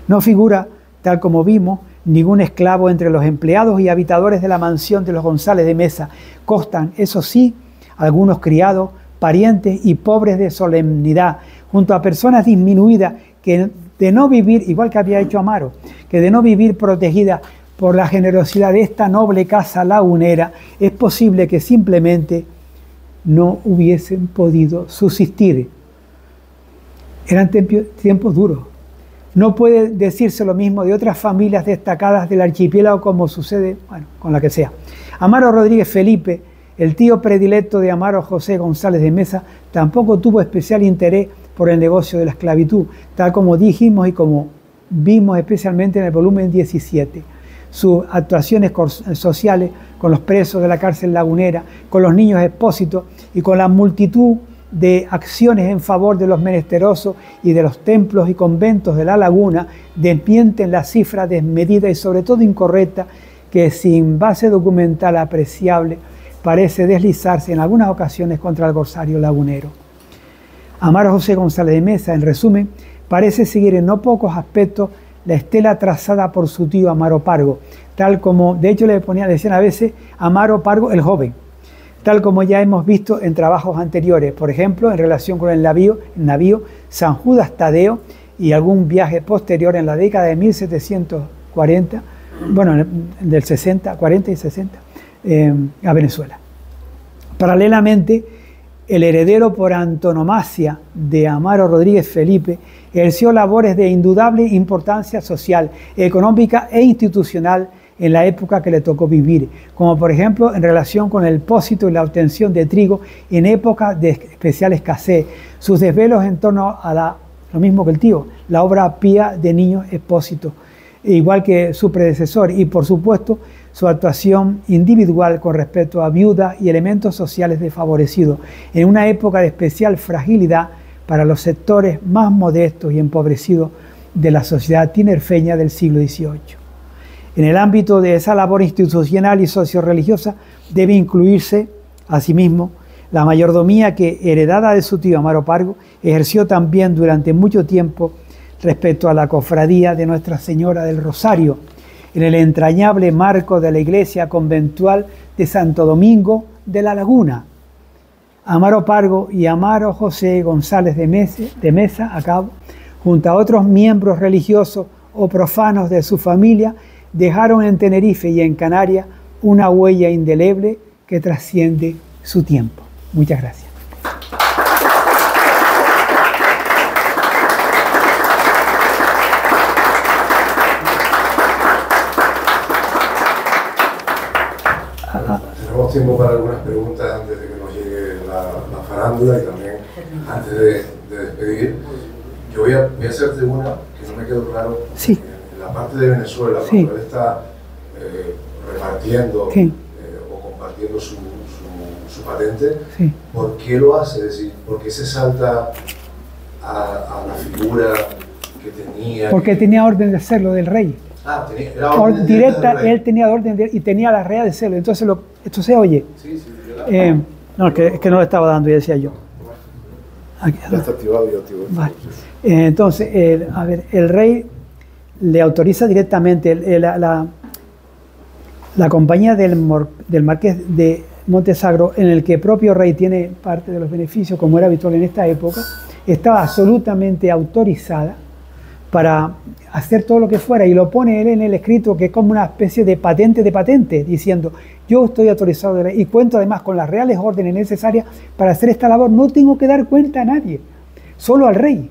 Speaker 1: no figura, tal como vimos, ningún esclavo entre los empleados y habitadores de la mansión de los González de Mesa. Constan, eso sí, algunos criados, parientes y pobres de solemnidad, junto a personas disminuidas que de no vivir, igual que había hecho Amaro, que de no vivir protegidas por la generosidad de esta noble casa lagunera, es posible que simplemente no hubiesen podido subsistir. Eran tiempos duros. No puede decirse lo mismo de otras familias destacadas del archipiélago como sucede, bueno, con la que sea. Amaro Rodríguez Felipe, el tío predilecto de Amaro José González de Mesa, tampoco tuvo especial interés por el negocio de la esclavitud, tal como dijimos y como vimos especialmente en el volumen 17. Sus actuaciones sociales con los presos de la cárcel lagunera, con los niños expósitos y con la multitud de acciones en favor de los menesterosos y de los templos y conventos de la laguna, desmienten la cifra desmedida y sobre todo incorrecta que sin base documental apreciable parece deslizarse en algunas ocasiones contra el corsario lagunero. Amaro José González de Mesa, en resumen, parece seguir en no pocos aspectos la estela trazada por su tío Amaro Pargo, tal como, de hecho decían a veces Amaro Pargo el joven, tal como ya hemos visto en trabajos anteriores, por ejemplo, en relación con el navío San Judas Tadeo y algún viaje posterior en la década de 1740, bueno, del 60, 40 y 60, a Venezuela. Paralelamente, el heredero por antonomasia de Amaro Rodríguez Felipe ejerció labores de indudable importancia social, económica e institucional en la época que le tocó vivir, como por ejemplo en relación con el pósito y la obtención de trigo en época de especial escasez, sus desvelos en torno a lo mismo que el tío, la obra pía de Niños Expósitos, igual que su predecesor, y por supuesto su actuación individual con respecto a viudas y elementos sociales desfavorecidos, en una época de especial fragilidad para los sectores más modestos y empobrecidos de la sociedad tinerfeña del siglo XVIII. En el ámbito de esa labor institucional y socio-religiosa debe incluirse, asimismo, la mayordomía que, heredada de su tío Amaro Pargo, ejerció también durante mucho tiempo respecto a la cofradía de Nuestra Señora del Rosario, en el entrañable marco de la iglesia conventual de Santo Domingo de la Laguna. Amaro Pargo y Amaro José González de Mesa, junto a otros miembros religiosos o profanos de su familia, dejaron en Tenerife y en Canarias una huella indeleble que trasciende su tiempo. Muchas gracias.
Speaker 2: Tenemos tiempo para algunas preguntas antes de que nos llegue la farándula y también antes de despedir. Yo voy a hacerte una que no me quedó claro.
Speaker 1: Sí.
Speaker 2: En la parte de Venezuela,
Speaker 1: sí,
Speaker 2: cuando él está repartiendo
Speaker 1: sí,
Speaker 2: o compartiendo su patente,
Speaker 1: sí,
Speaker 2: ¿por qué lo hace? Es decir, ¿por qué se salta a la figura que tenía?
Speaker 1: Porque tenía orden de hacerlo del rey.
Speaker 2: Era orden
Speaker 1: directa,
Speaker 2: del rey.
Speaker 1: él tenía orden y tenía la rea de hacerlo. Entonces, esto se oye.
Speaker 2: Sí,
Speaker 1: no, es que no lo estaba dando, y decía yo. Aquí,
Speaker 2: ya está activado, yo activo.
Speaker 1: Vale. Entonces, el rey le autoriza directamente la compañía del marqués de Montesagro, en el que el propio rey tiene parte de los beneficios, como era habitual en esta época, estaba absolutamente autorizada para hacer todo lo que fuera, y lo pone él en el escrito, que es como una especie de patente, diciendo: yo estoy autorizado de rey y cuento además con las reales órdenes necesarias para hacer esta labor, no tengo que dar cuenta a nadie, solo al rey.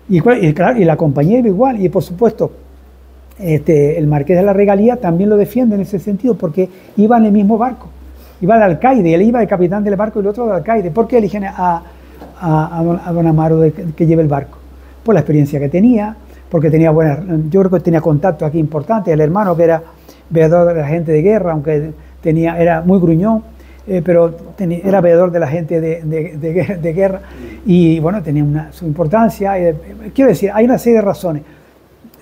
Speaker 1: Y claro, y la compañía iba igual, y por supuesto el marqués de la Regalía también lo defiende en ese sentido, porque iba en el mismo barco, iba al alcaide, él iba de capitán del barco y el otro del alcaide. ¿Por qué eligen a don Amaro que lleve el barco? Por la experiencia que tenía, porque tenía yo creo que tenía contacto aquí importante, el hermano que era veedor de la gente de guerra, aunque era muy gruñón, pero era veedor de la gente de guerra, y bueno, tenía su importancia. Quiero decir, hay una serie de razones,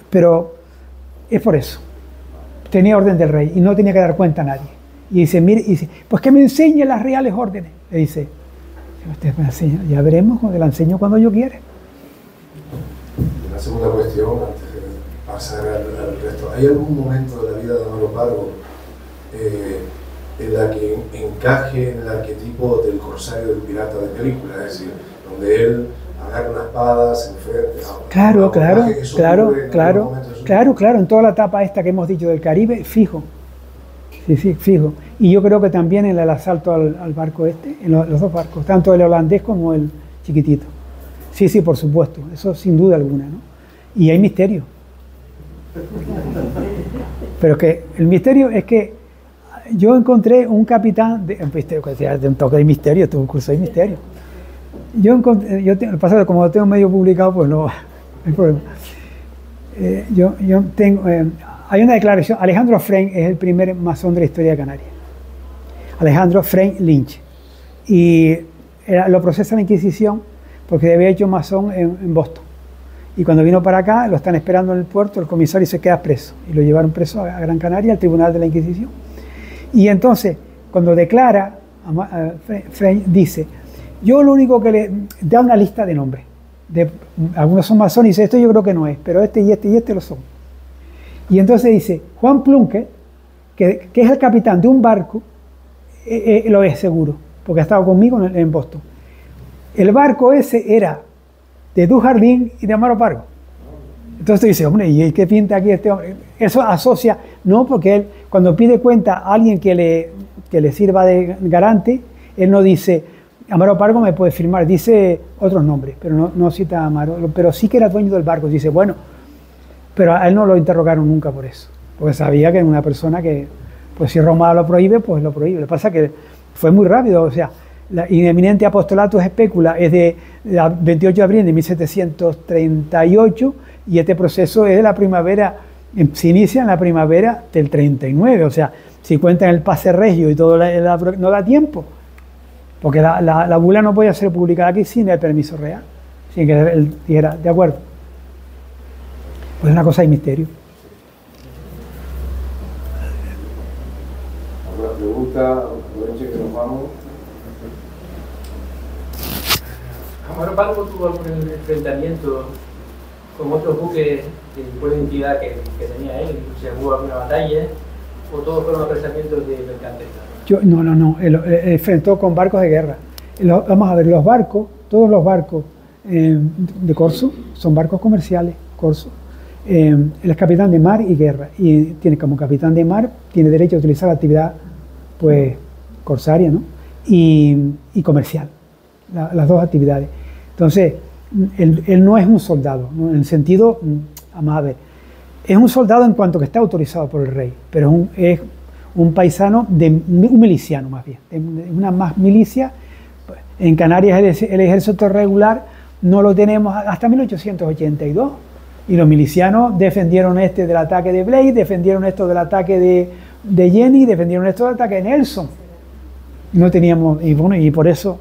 Speaker 1: pero es por eso. Tenía orden del rey y no tenía que dar cuenta a nadie. Y dice: mire, pues que me enseñe las reales órdenes. Le dice: usted me enseña, ya veremos, la enseño cuando yo quiera.
Speaker 2: Una segunda cuestión, antes de pasar al resto. ¿Hay algún momento de la vida de Amaro Pargo en la que encaje en el arquetipo del corsario, del pirata de película? Es decir, donde él agarra una espada, se enfrenta...
Speaker 1: Claro, claro, en toda la etapa esta que hemos dicho del Caribe, fijo. Sí, sí, fijo. Y yo creo que también en el asalto al barco este, en los dos barcos, tanto el holandés como el chiquitito. Sí, sí, por supuesto, eso sin duda alguna, ¿no? Y hay misterio. Pero que el misterio es que yo encontré un capitán, de un toque de misterio, tuve un curso de misterio. Yo encontré, como lo tengo medio publicado, pues no hay problema. Yo tengo, hay una declaración, Alejandro Frey es el primer masón de la historia de Canarias. Alejandro Frey Lynch. Y lo procesa la Inquisición porque había hecho masón en Boston. Y cuando vino para acá, lo están esperando en el puerto, el comisario se queda preso. Y lo llevaron preso a Gran Canaria, al Tribunal de la Inquisición. Y entonces, cuando declara, Frey dice, yo lo único que le da una lista de nombres. Algunos son masones y dice, esto yo creo que no es, pero este y este y este lo son. Y entonces dice, Juan Plunke, que es el capitán de un barco, lo es seguro, porque ha estado conmigo en Boston. El barco ese era de Dujardín y de Amaro Pargo. Entonces dice, hombre, ¿y qué pinta aquí este hombre? Eso asocia, no, porque él cuando pide cuenta a alguien que le sirva de garante, él no dice, Amaro Pargo me puede firmar, dice otros nombres, pero no cita a Amaro, pero sí que era dueño del barco. Dice, bueno, pero a él no lo interrogaron nunca por eso, porque sabía que era una persona que, pues si Roma lo prohíbe, pues lo prohíbe. Lo que pasa es que fue muy rápido, o sea, la Eminente Apostolatus Specula es de 28 de abril de 1738 y este proceso es de la primavera, se inicia en la primavera del 39, o sea, si cuentan el pase regio y todo, no da tiempo, porque la bula no podía ser publicada aquí sin el permiso real, sin que él dijera, de acuerdo. Pues es una cosa de misterio.
Speaker 2: ¿Alguna pregunta? Aprovechen que nos vamos.
Speaker 3: Amaro Pargo tuvo algún enfrentamiento con otros buques por identidad que tenía él, se hubo alguna batalla, o todos fueron apresamientos de mercantes.
Speaker 1: No, él enfrentó con barcos de guerra. Vamos a ver, los barcos, todos los barcos de corso son barcos comerciales, corso. Él es capitán de mar y guerra, y tiene como capitán de mar, tiene derecho a utilizar la actividad pues corsaria, ¿no? y comercial, las dos actividades. Entonces, él no es un soldado, ¿no? En el sentido, vamos a ver, es un soldado en cuanto que está autorizado por el rey, pero es un paisano, un miliciano más bien, una más milicia. En Canarias el ejército regular no lo tenemos hasta 1882, y los milicianos defendieron del ataque de Blake, defendieron esto del ataque de Jenny, defendieron esto del ataque de Nelson. No teníamos, y bueno, y por eso,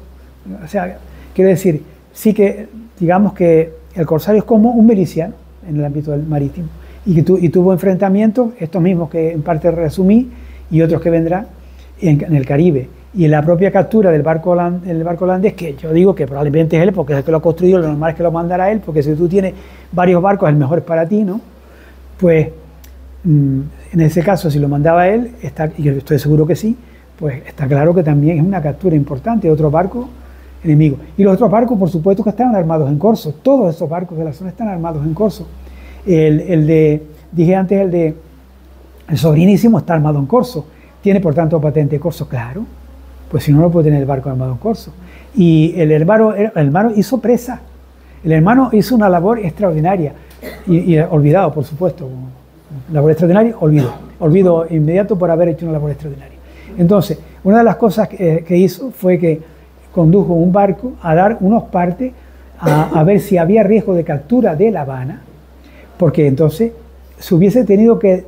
Speaker 1: o sea, quiero decir, sí que, digamos que el corsario es como un miliciano en el ámbito del marítimo, y tuvo enfrentamientos, estos mismos que en parte resumí, y otros que vendrán en el Caribe. Y en la propia captura del barco holandés, que yo digo que probablemente es él, porque es el que lo ha construido, lo normal es que lo mandara él, porque si tú tienes varios barcos, el mejor es para ti, ¿no? Pues, en ese caso, si lo mandaba él, y yo estoy seguro que sí, pues está claro que también es una captura importante de otro barco enemigo. Y los otros barcos, por supuesto, que estaban armados en corso. Todos esos barcos de la zona están armados en corso. Dije antes, el Sobrinísimo está armado en corso. Tiene, por tanto, patente de corso, claro. Pues si no, no puede tener el barco armado en corso. Y el hermano hizo presa. El hermano hizo una labor extraordinaria. Y olvidado, por supuesto. Labor extraordinaria, olvido inmediato por haber hecho una labor extraordinaria. Entonces, una de las cosas que hizo fue que condujo un barco a dar unos partes a ver si había riesgo de captura de La Habana, porque entonces se hubiese tenido que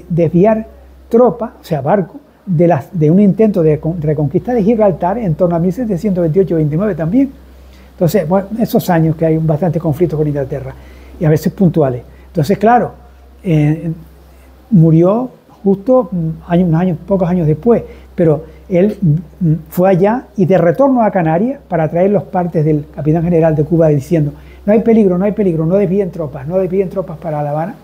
Speaker 1: desviar tropas, o sea, barco, de un intento de reconquista de Gibraltar en torno a 1728-29 también. Entonces, bueno, esos años que hay bastante conflicto con Inglaterra, y a veces puntuales. Entonces, claro, murió justo pocos años después, pero él fue allá y de retorno a Canarias para traer los partes del capitán general de Cuba diciendo, no hay peligro, no desvíen tropas para La Habana,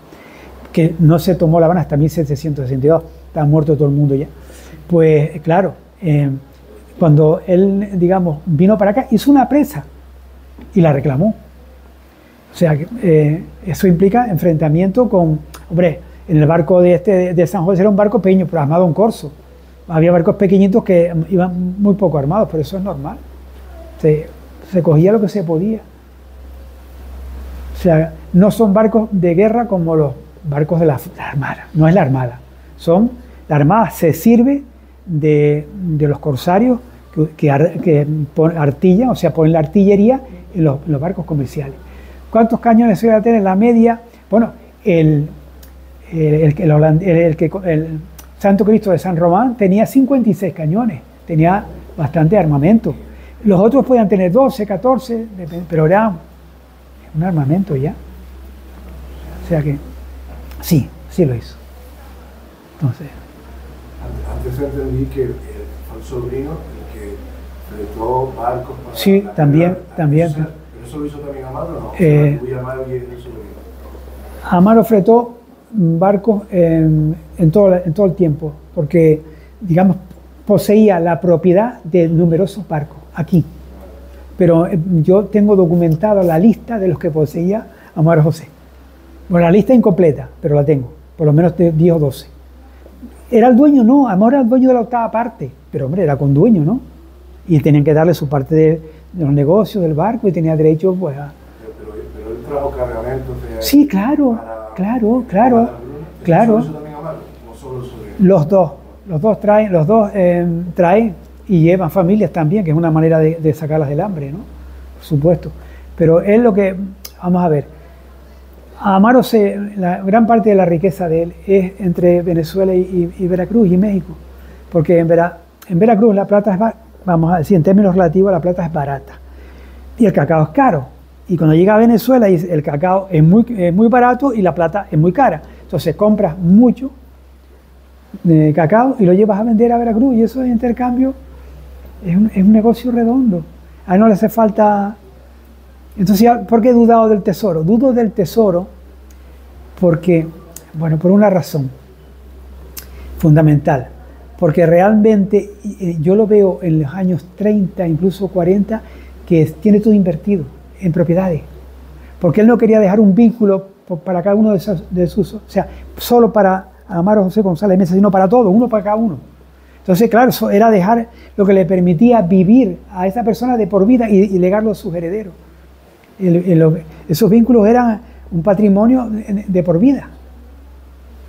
Speaker 1: que no se tomó La Habana hasta 1762, estaba muerto todo el mundo ya. Pues claro, cuando él, digamos, vino para acá, hizo una presa y la reclamó. O sea, eso implica enfrentamiento con, hombre, en el barco de San José era un barco pequeño, pero armado en corso. Había barcos pequeñitos que iban muy poco armados, pero eso es normal. Se cogía lo que se podía. O sea, no son barcos de guerra como los barcos de la Armada, no es la Armada. La Armada se sirve de los corsarios que artillan, o sea, ponen la artillería en los barcos comerciales. ¿Cuántos cañones se iba a tener? La media, bueno, el Santo Cristo de San Román tenía 56 cañones, tenía bastante armamento. Los otros podían tener 12, 14, pero era un armamento ya. O sea que sí lo hizo. Entonces,
Speaker 2: antes entendí que fue el sobrino el que fletó barcos para
Speaker 1: sí, también.
Speaker 2: ¿Pero eso lo hizo también Amaro o no?
Speaker 1: Amaro fletó barcos en todo el tiempo, porque, digamos, poseía la propiedad de numerosos barcos aquí. Pero yo tengo documentada la lista de los que poseía Amaro José. Bueno, la lista incompleta, pero la tengo, por lo menos de 10 o 12. ¿Era el dueño? No, Amaro era el dueño de la octava parte, pero hombre, era con dueño, ¿no? Y tenían que darle su parte de los negocios del barco y tenía derecho, pues, a...
Speaker 2: Pero él trajo cargamentos de...
Speaker 1: Sí, claro.
Speaker 2: ¿Eso también Amaro o solo el sobrino?
Speaker 1: Los dos traen y llevan familias también, que es una manera de sacarlas del hambre, ¿no? Por supuesto. Pero es lo que, vamos a ver, Amaro, la gran parte de la riqueza de él es entre Venezuela y Veracruz y México, porque en Veracruz la plata es, vamos a decir, en términos relativos, la plata es barata y el cacao es caro. Y cuando llega a Venezuela, el cacao es muy barato y la plata es muy cara. Entonces compras mucho cacao y lo llevas a vender a Veracruz, y eso de intercambio es un negocio redondo. A él no le hace falta. Entonces, ¿por qué he dudado del tesoro? Dudo del tesoro porque, bueno, por una razón fundamental. Porque realmente yo lo veo en los años 30, incluso 40, que tiene todo invertido en propiedades. Porque él no quería dejar un vínculo para cada uno de sus, o sea, solo para Amaro José González Mesa, sino para todos, uno para cada uno. Entonces, claro, eso era dejar lo que le permitía vivir a esa persona de por vida y legarlo a sus herederos. Esos vínculos eran un patrimonio de por vida.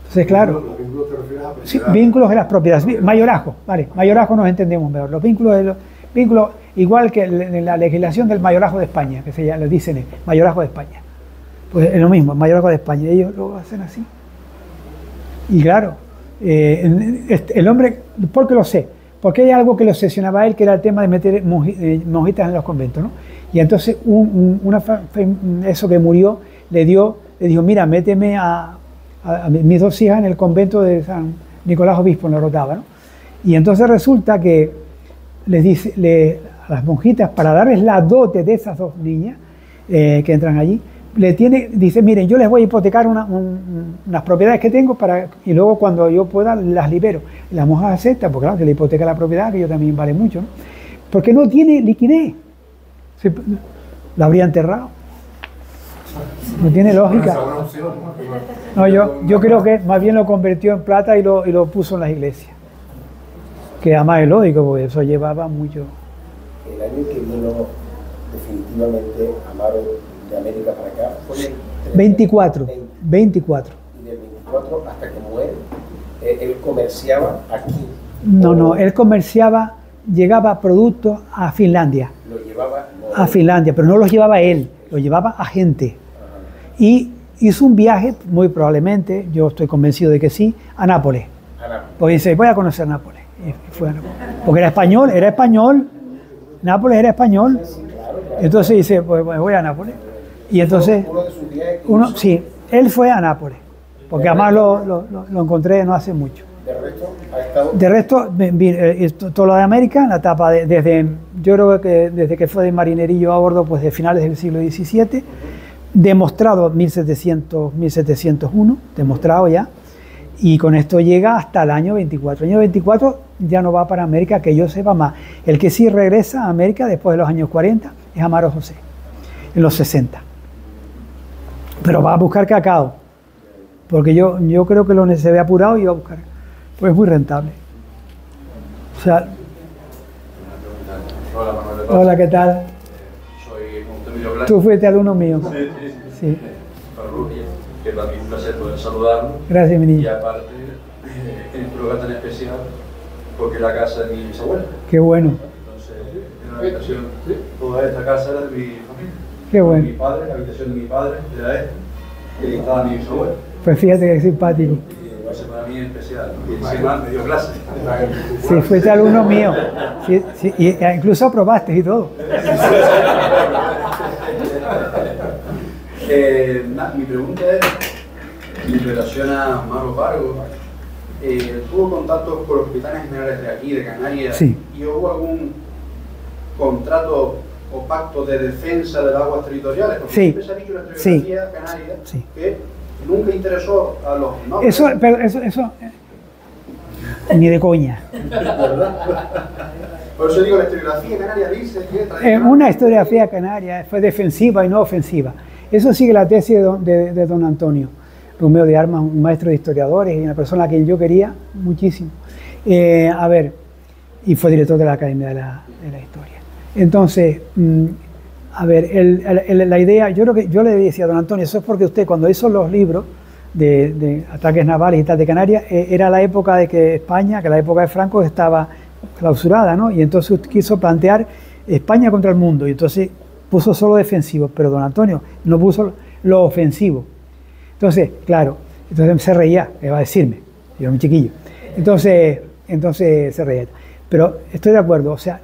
Speaker 1: Entonces, claro.
Speaker 2: ¿Los vínculos te refieres a propiedades?
Speaker 1: Sí, vínculos de las propiedades. Mayorazgo, vale, mayorazgo nos entendemos mejor. Los vínculos, igual que en la legislación del mayorazgo de España, que le dicen mayorazgo de España. Pues es lo mismo, mayorazgo de España. Ellos lo hacen así. Y claro, el hombre, ¿por qué lo sé? Porque hay algo que le obsesionaba a él, que era el tema de meter monjitas en los conventos, ¿no? Y entonces eso que murió le dijo, mira, méteme a mis dos hijas en el convento de San Nicolás Obispo, en la Rotava, ¿no? Y entonces resulta que les dice a las monjitas, para darles la dote de esas dos niñas que entran allí, dice, miren, yo les voy a hipotecar unas propiedades que tengo y luego cuando yo pueda las libero. Y las monjas aceptan, porque claro, que le hipoteca la propiedad, que yo también vale mucho, ¿no? Porque no tiene liquidez. La habría enterrado. No tiene lógica. No, yo creo que más bien lo convirtió en plata y lo puso en las iglesias. Que además es lógico, porque eso llevaba mucho.
Speaker 4: El año que vino definitivamente Amaro de América para acá fue el
Speaker 1: 24. 24.
Speaker 4: Y del 24 hasta que muere, él comerciaba aquí.
Speaker 1: No, él comerciaba, llegaba productos a Finlandia.
Speaker 4: Lo llevaba
Speaker 1: a Finlandia, pero no los llevaba él, lo llevaba a gente. Y hizo un viaje, muy probablemente, yo estoy convencido de que sí, a Nápoles. Porque dice, voy a conocer Nápoles. Y fue a Nápoles. Porque era español, Nápoles era español. Entonces dice, pues voy a Nápoles. Y entonces, sí, él fue a Nápoles, porque además lo encontré no hace mucho. De resto, todo lo de América, en la etapa yo creo que desde que fue de marinerillo a bordo, pues de finales del siglo XVII, demostrado 1701, demostrado ya, y con esto llega hasta el año 24. El año 24 ya no va para América, que yo sepa más. El que sí regresa a América después de los años 40 es Amaro José, en los 60. Pero va a buscar cacao, porque yo creo que se ve apurado y va a buscar, pues es muy rentable. O sea,
Speaker 5: Hola, Manuel.
Speaker 1: hola, ¿qué tal?
Speaker 5: Soy Montemillo Blanco.
Speaker 1: Tú fuiste alumno mío. Sí.
Speaker 5: Ferruglia, que para mí es un placer poder saludarlo.
Speaker 1: Gracias, mi
Speaker 5: Y
Speaker 1: niño.
Speaker 5: aparte, en un lugar tan especial, porque es la casa de mi bisabuela.
Speaker 1: Qué bueno,
Speaker 5: Entonces, en una habitación, toda esta casa era de mi familia.
Speaker 1: qué bueno.
Speaker 5: Mi padre, la habitación de mi padre era esta, y ahí estaba mi bisabuela.
Speaker 1: Pues fíjate que simpático.
Speaker 5: Entonces para mí es especial, ¿no? Y encima me dio clase.
Speaker 1: Sí, fuiste alumno mío. Sí, sí, y incluso aprobaste y todo.
Speaker 5: Mi pregunta es, en relación a Amaro Pargo, ¿tuvo contacto con los hospitales generales de aquí, de Canarias?
Speaker 1: Sí.
Speaker 5: ¿Y hubo algún contrato o pacto de defensa de las aguas territoriales? Porque
Speaker 1: Sí.
Speaker 5: siempre se ha dicho en la historiografía canaria
Speaker 1: Sí.
Speaker 5: que nunca interesó a los nobles.
Speaker 1: Eso, ni de coña.
Speaker 5: Por eso digo, la historiografía canaria dice que...
Speaker 1: Una historiografía canaria fue defensiva y no ofensiva. Eso sigue la tesis de don Antonio Romeo de Armas, un maestro de historiadores y una persona a quien yo quería muchísimo. A ver, y fue director de la Academia de la Historia. Entonces, a ver, la idea, yo creo que yo le decía a don Antonio, eso es porque usted cuando hizo los libros de ataques navales y tal de Canarias, era la época de que España, que la época de Franco estaba clausurada, ¿no? Y entonces quiso plantear España contra el mundo, y entonces puso solo defensivo, pero don Antonio no puso lo ofensivo. Entonces, claro, entonces se reía, iba a decirme, yo era muy chiquillo. Entonces se reía. Pero estoy de acuerdo, o sea,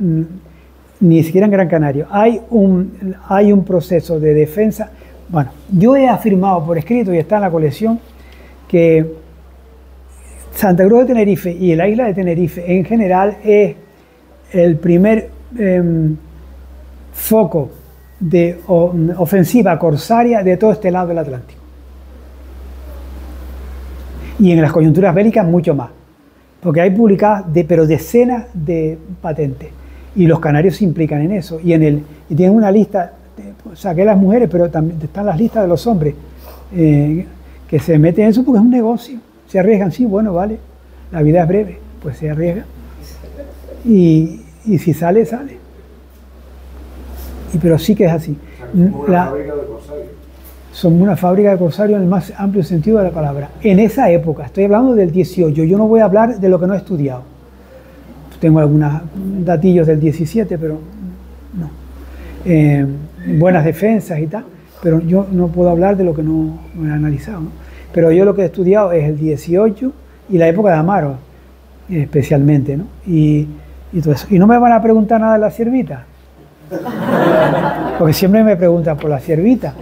Speaker 1: ni siquiera en Gran Canaria hay un proceso de defensa. Bueno, yo he afirmado por escrito, y está en la colección, que Santa Cruz de Tenerife y la isla de Tenerife en general es el primer foco de ofensiva corsaria de todo este lado del Atlántico. Y en las coyunturas bélicas mucho más, porque hay publicadas pero decenas de patentes, y los canarios se implican en eso, y tienen una lista, saqué las mujeres, pero también están las listas de los hombres, que se meten en eso porque es un negocio, se arriesgan, sí, bueno, vale, la vida es breve, pues se arriesgan, y si sale, sale. Pero sí que es así. Somos una fábrica de corsarios en el más amplio sentido de la palabra. En esa época, estoy hablando del 18, yo no voy a hablar de lo que no he estudiado. Tengo algunos datillos del 17, pero no. Buenas defensas y tal, pero yo no puedo hablar de lo que no he analizado, ¿no? Pero yo lo que he estudiado es el 18 y la época de Amaro, especialmente, ¿no? Y todo eso. Y no me van a preguntar nada de la ciervita, porque siempre me preguntan por la ciervita.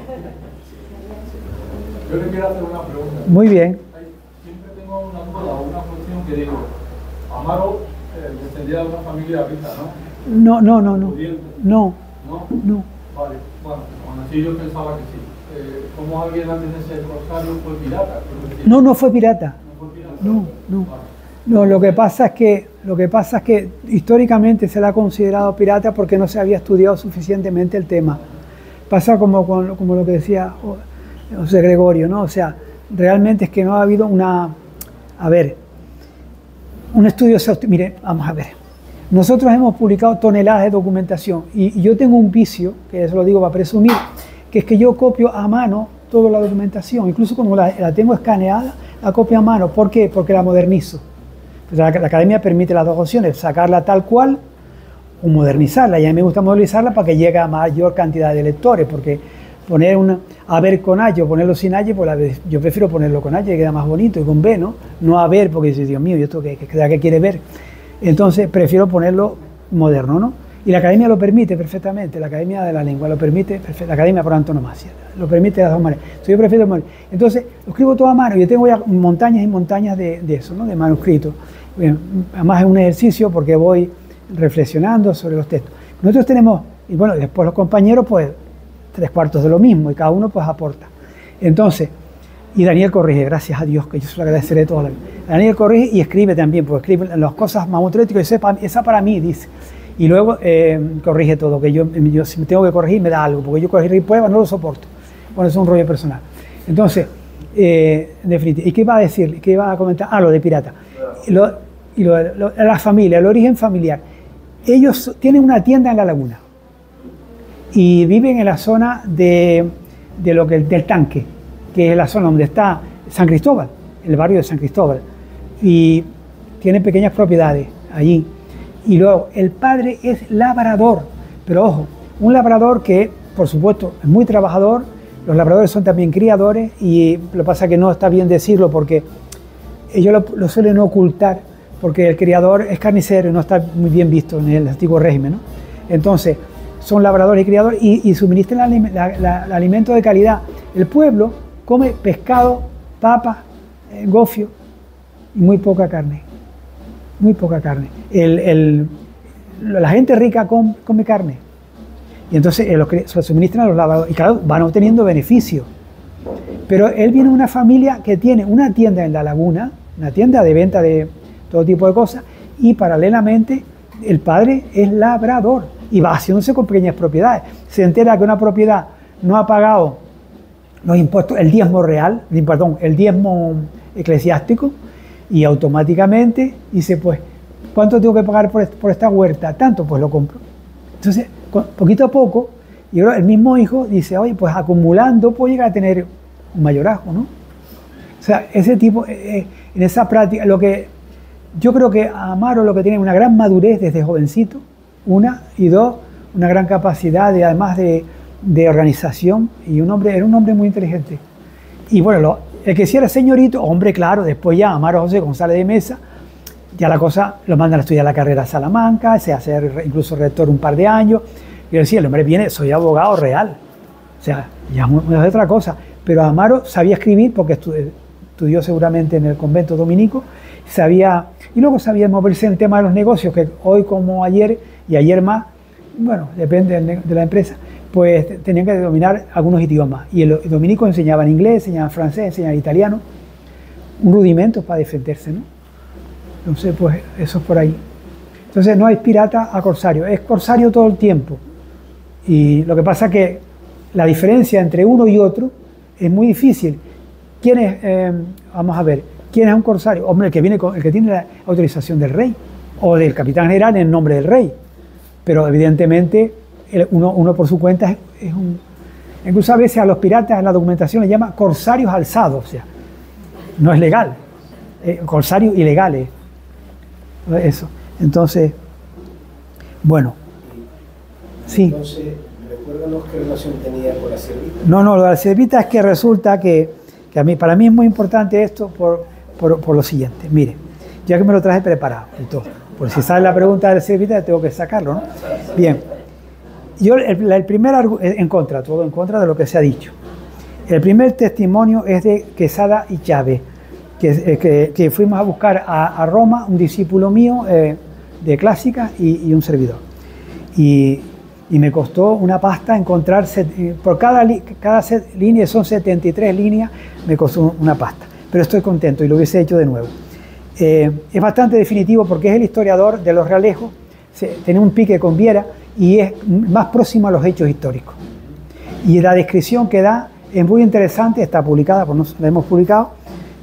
Speaker 6: Yo le quiero hacer una pregunta.
Speaker 1: Muy bien.
Speaker 6: Siempre tengo una duda o una cuestión que digo, Amaro descendía de una familia rica, ¿no?
Speaker 1: No.
Speaker 6: Pudiente.
Speaker 1: No.
Speaker 6: ¿No? Vale, bueno, aún así yo pensaba que sí. ¿Cómo alguien antes de ser corsario fue pirata?
Speaker 1: No fue pirata.
Speaker 6: ¿No fue pirata?
Speaker 1: No.
Speaker 6: Vale.
Speaker 1: No, lo que pasa es que históricamente se le ha considerado pirata porque no se había estudiado suficientemente el tema. Pasa como lo que decía José Gregorio, ¿no? O sea, realmente es que no ha habido un estudio exhaustivo. Mire, vamos a ver. Nosotros hemos publicado toneladas de documentación y yo tengo un vicio, que eso lo digo para presumir, que es que yo copio a mano toda la documentación, incluso cuando la tengo escaneada, la copio a mano. ¿Por qué? Porque la modernizo. La academia permite las dos opciones, sacarla tal cual o modernizarla. Y a mí me gusta modernizarla para que llegue a mayor cantidad de lectores, porque poner a ver con H o ponerlo sin H, pues yo prefiero ponerlo con H, que queda más bonito, y con B, ¿no? A ver, porque dices, Dios mío, ¿y esto qué quiere ver? Entonces prefiero ponerlo moderno, ¿no? Y la academia lo permite perfectamente, la academia de la lengua lo permite, la academia por antonomasia, lo permite de las dos maneras. Entonces yo prefiero, entonces lo escribo todo a mano, yo tengo ya montañas y montañas de eso, ¿no? De manuscritos. Además es un ejercicio porque voy reflexionando sobre los textos. Nosotros tenemos, y bueno, después los compañeros, pues, 3/4 de lo mismo, y cada uno pues aporta. Entonces, y Daniel corrige, gracias a Dios, que yo se lo agradeceré toda la vida. Daniel corrige y escribe también, porque escribe las cosas mamotréticas, esa para mí, dice. Y luego corrige todo, que yo si me tengo que corregir me da algo, porque yo corregir pruebas no lo soporto. Bueno, es un rollo personal. Entonces, en definitiva, ¿y qué iba a decir? ¿Qué iba a comentar? Ah, lo de pirata. La familia, el origen familiar. Ellos tienen una tienda en La Laguna y viven en la zona del Tanque, que es la zona donde está San Cristóbal, el barrio de San Cristóbal, y tienen pequeñas propiedades allí. Y luego, el padre es labrador, pero ojo, un labrador que, por supuesto, es muy trabajador. Los labradores son también criadores, y lo que pasa es que no está bien decirlo porque ellos lo suelen ocultar, porque el criador es carnicero y no está muy bien visto en el antiguo régimen, ¿no? Entonces, son labradores y criadores y suministran alimento de calidad. El pueblo come pescado, papas, gofio y muy poca carne. Muy poca carne. La gente rica come carne. Y entonces se suministran a los labradores. Y claro, van obteniendo beneficios. Pero él viene de una familia que tiene una tienda en La Laguna, una tienda de venta de todo tipo de cosas, y paralelamente el padre es labrador y va haciéndose con pequeñas propiedades. Se entera que una propiedad no ha pagado los impuestos, el diezmo real, perdón, el diezmo eclesiástico, y automáticamente dice, pues, ¿cuánto tengo que pagar por esta huerta? Tanto, pues lo compro. Entonces, poquito a poco, y el mismo hijo dice, oye, pues acumulando puedo llegar a tener un mayorazgo, ¿no? O sea, ese tipo, en esa práctica, yo creo que Amaro lo que tiene es una gran madurez desde jovencito, una, y dos, una gran capacidad además de organización, y era un hombre muy inteligente. Y bueno, el que sí era señorito, hombre, claro, después ya Amaro José González de Mesa, ya la cosa lo mandan a estudiar la carrera a Salamanca, se hace incluso rector un par de años, y yo decía, el hombre viene, soy abogado real, o sea, ya es otra cosa, pero Amaro sabía escribir porque estudió seguramente en el convento dominico, y luego sabía moverse en el tema de los negocios, que hoy como ayer, y ayer más, bueno, depende de la empresa, pues tenían que dominar algunos idiomas. Y el dominico enseñaban inglés, enseñaban francés, enseñaban italiano, un rudimento para defenderse, ¿no? Entonces, pues eso es por ahí. Entonces no es pirata a corsario, es corsario todo el tiempo. Y lo que pasa es que la diferencia entre uno y otro es muy difícil. ¿Quién es, vamos a ver, quién es un corsario? Hombre, el que tiene la autorización del rey o del capitán general en nombre del rey. Pero evidentemente uno por su cuenta es un... Incluso a veces a los piratas en la documentación les llama corsarios alzados, o sea, no es legal, corsarios ilegales, eso. Entonces, bueno, sí.
Speaker 4: Entonces, recuérdanos qué relación tenía con la ciervita.
Speaker 1: No, lo de la ciervita es que resulta que para mí es muy importante esto por lo siguiente. Mire, ya que me lo traje preparado y todo, por si sale la pregunta de la ciervita tengo que sacarlo, ¿no? Bien, yo el primer todo en contra de lo que se ha dicho. El primer testimonio es de Quesada y Chávez, que fuimos a buscar a Roma, un discípulo mío de clásica y un servidor. Y me costó una pasta encontrar, por cada línea, son 73 líneas, me costó una pasta. Pero estoy contento y lo hubiese hecho de nuevo. Es bastante definitivo porque es el historiador de los Realejos, tiene un pique con Viera y es más próximo a los hechos históricos. Y la descripción que da es muy interesante, está publicada, pues no la hemos publicado,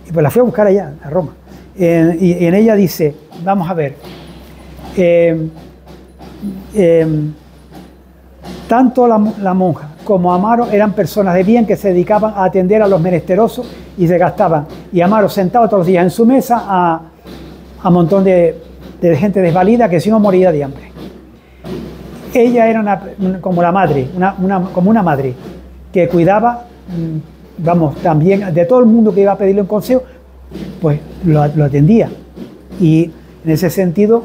Speaker 1: y pues la fui a buscar allá, a Roma. Y en ella dice, vamos a ver, tanto la monja como Amaro eran personas de bien que se dedicaban a atender a los menesterosos y se gastaban. Y Amaro sentado todos los días en su mesa a un montón de gente desvalida que si no moría de hambre. Ella era como la madre, como una madre que cuidaba, vamos, también de todo el mundo que iba a pedirle un consejo, pues lo atendía. Y en ese sentido,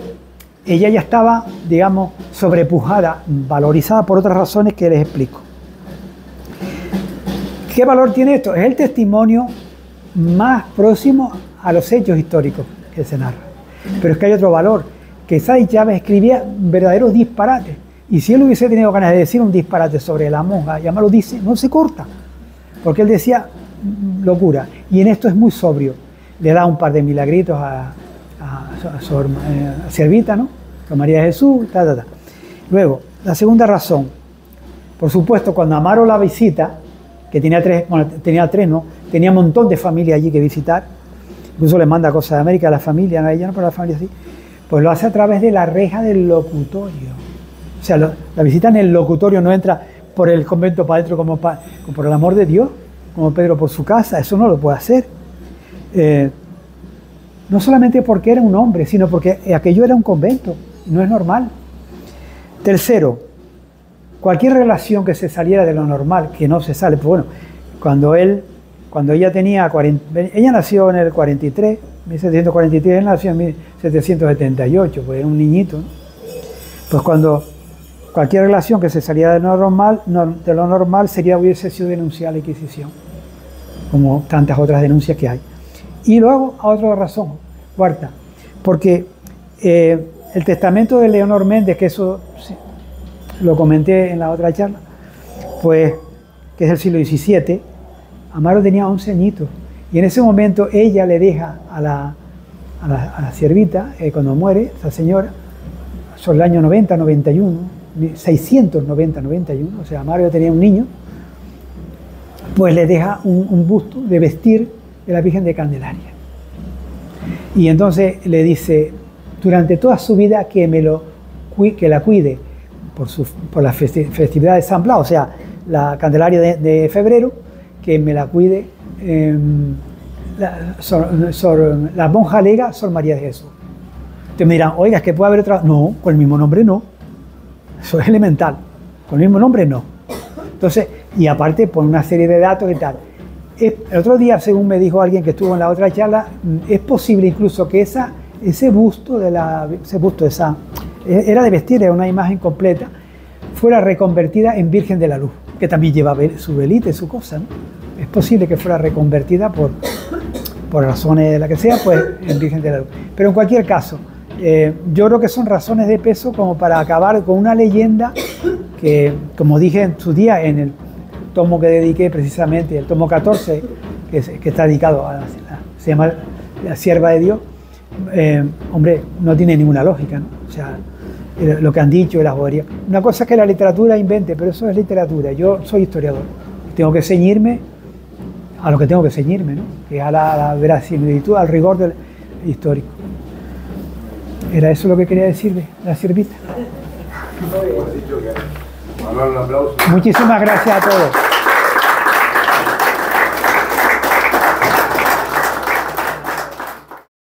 Speaker 1: ella ya estaba, digamos, sobrepujada, valorizada por otras razones que les explico. ¿Qué valor tiene esto? Es el testimonio más próximo a los hechos históricos que se narran. Pero es que hay otro valor, que Quesada Chávez escribía verdaderos disparates. Y si él hubiese tenido ganas de decir un disparate sobre la monja, y además lo dice, no se corta. Porque él decía locura. Y en esto es muy sobrio. Le da un par de milagritos a Ciervita, ¿no? Con María de Jesús, Luego, la segunda razón. Por supuesto, cuando Amaro la visita, que tenía tres, bueno, tenía tres, ¿no? Tenía un montón de familia allí que visitar, incluso le manda cosas de América a la familia, a ella no, pero a la familia sí, pues lo hace a través de la reja del locutorio. O sea, la visita en el locutorio, no entra por el convento para adentro como por el amor de Dios, como Pedro por su casa, eso no lo puede hacer. No solamente porque era un hombre, sino porque aquello era un convento, no es normal. Tercero, cualquier relación que se saliera de lo normal, que no se sale, pues bueno, cuando ella tenía 40, ella nació en el 43, 1743, él nació en 1778, pues era un niñito, ¿no? Pues cuando cualquier relación que se saliera de lo normal hubiese sido denunciada a la Inquisición, como tantas otras denuncias que hay. Y luego, a otra razón, cuarta, porque el testamento de Leonor Méndez, que eso sí, lo comenté en la otra charla, pues, que es del siglo XVII, Amaro tenía 11 añitos, y en ese momento ella le deja a la siervita, cuando muere, esa señora, sobre el año 90, 91, 690, 91, o sea, Amaro ya tenía un niño, pues le deja un busto de vestir de la Virgen de Candelaria. Y entonces le dice, durante toda su vida que la cuide por la festividad de San Blas, o sea, la Candelaria de febrero, que me la cuide la monja lega Sor María de Jesús. Entonces me dirán, oiga, es que puede haber otra. No, con el mismo nombre no. Eso es elemental. Con el mismo nombre no. Entonces, y aparte por una serie de datos y tal. El otro día, según me dijo alguien que estuvo en la otra charla, es posible incluso que ese busto era de vestir, era una imagen completa, fuera reconvertida en Virgen de la Luz, que también lleva su velita y su cosa, ¿no? Es posible que fuera reconvertida por razones de la que sea, pues en Virgen de la Luz. Pero en cualquier caso, yo creo que son razones de peso como para acabar con una leyenda que, como dije en su día, en el tomo que dediqué precisamente, el tomo 14, que está dedicado se llama La Sierva de Dios, hombre, no tiene ninguna lógica, ¿no? O sea, lo que han dicho y las boberías. Una cosa es que la literatura invente, pero eso es literatura. Yo soy historiador, tengo que ceñirme a lo que tengo que ceñirme, ¿no? Que es a la verosimilitud, al rigor del histórico. Era eso lo que quería decirle, la siervita. Muchísimas gracias a todos.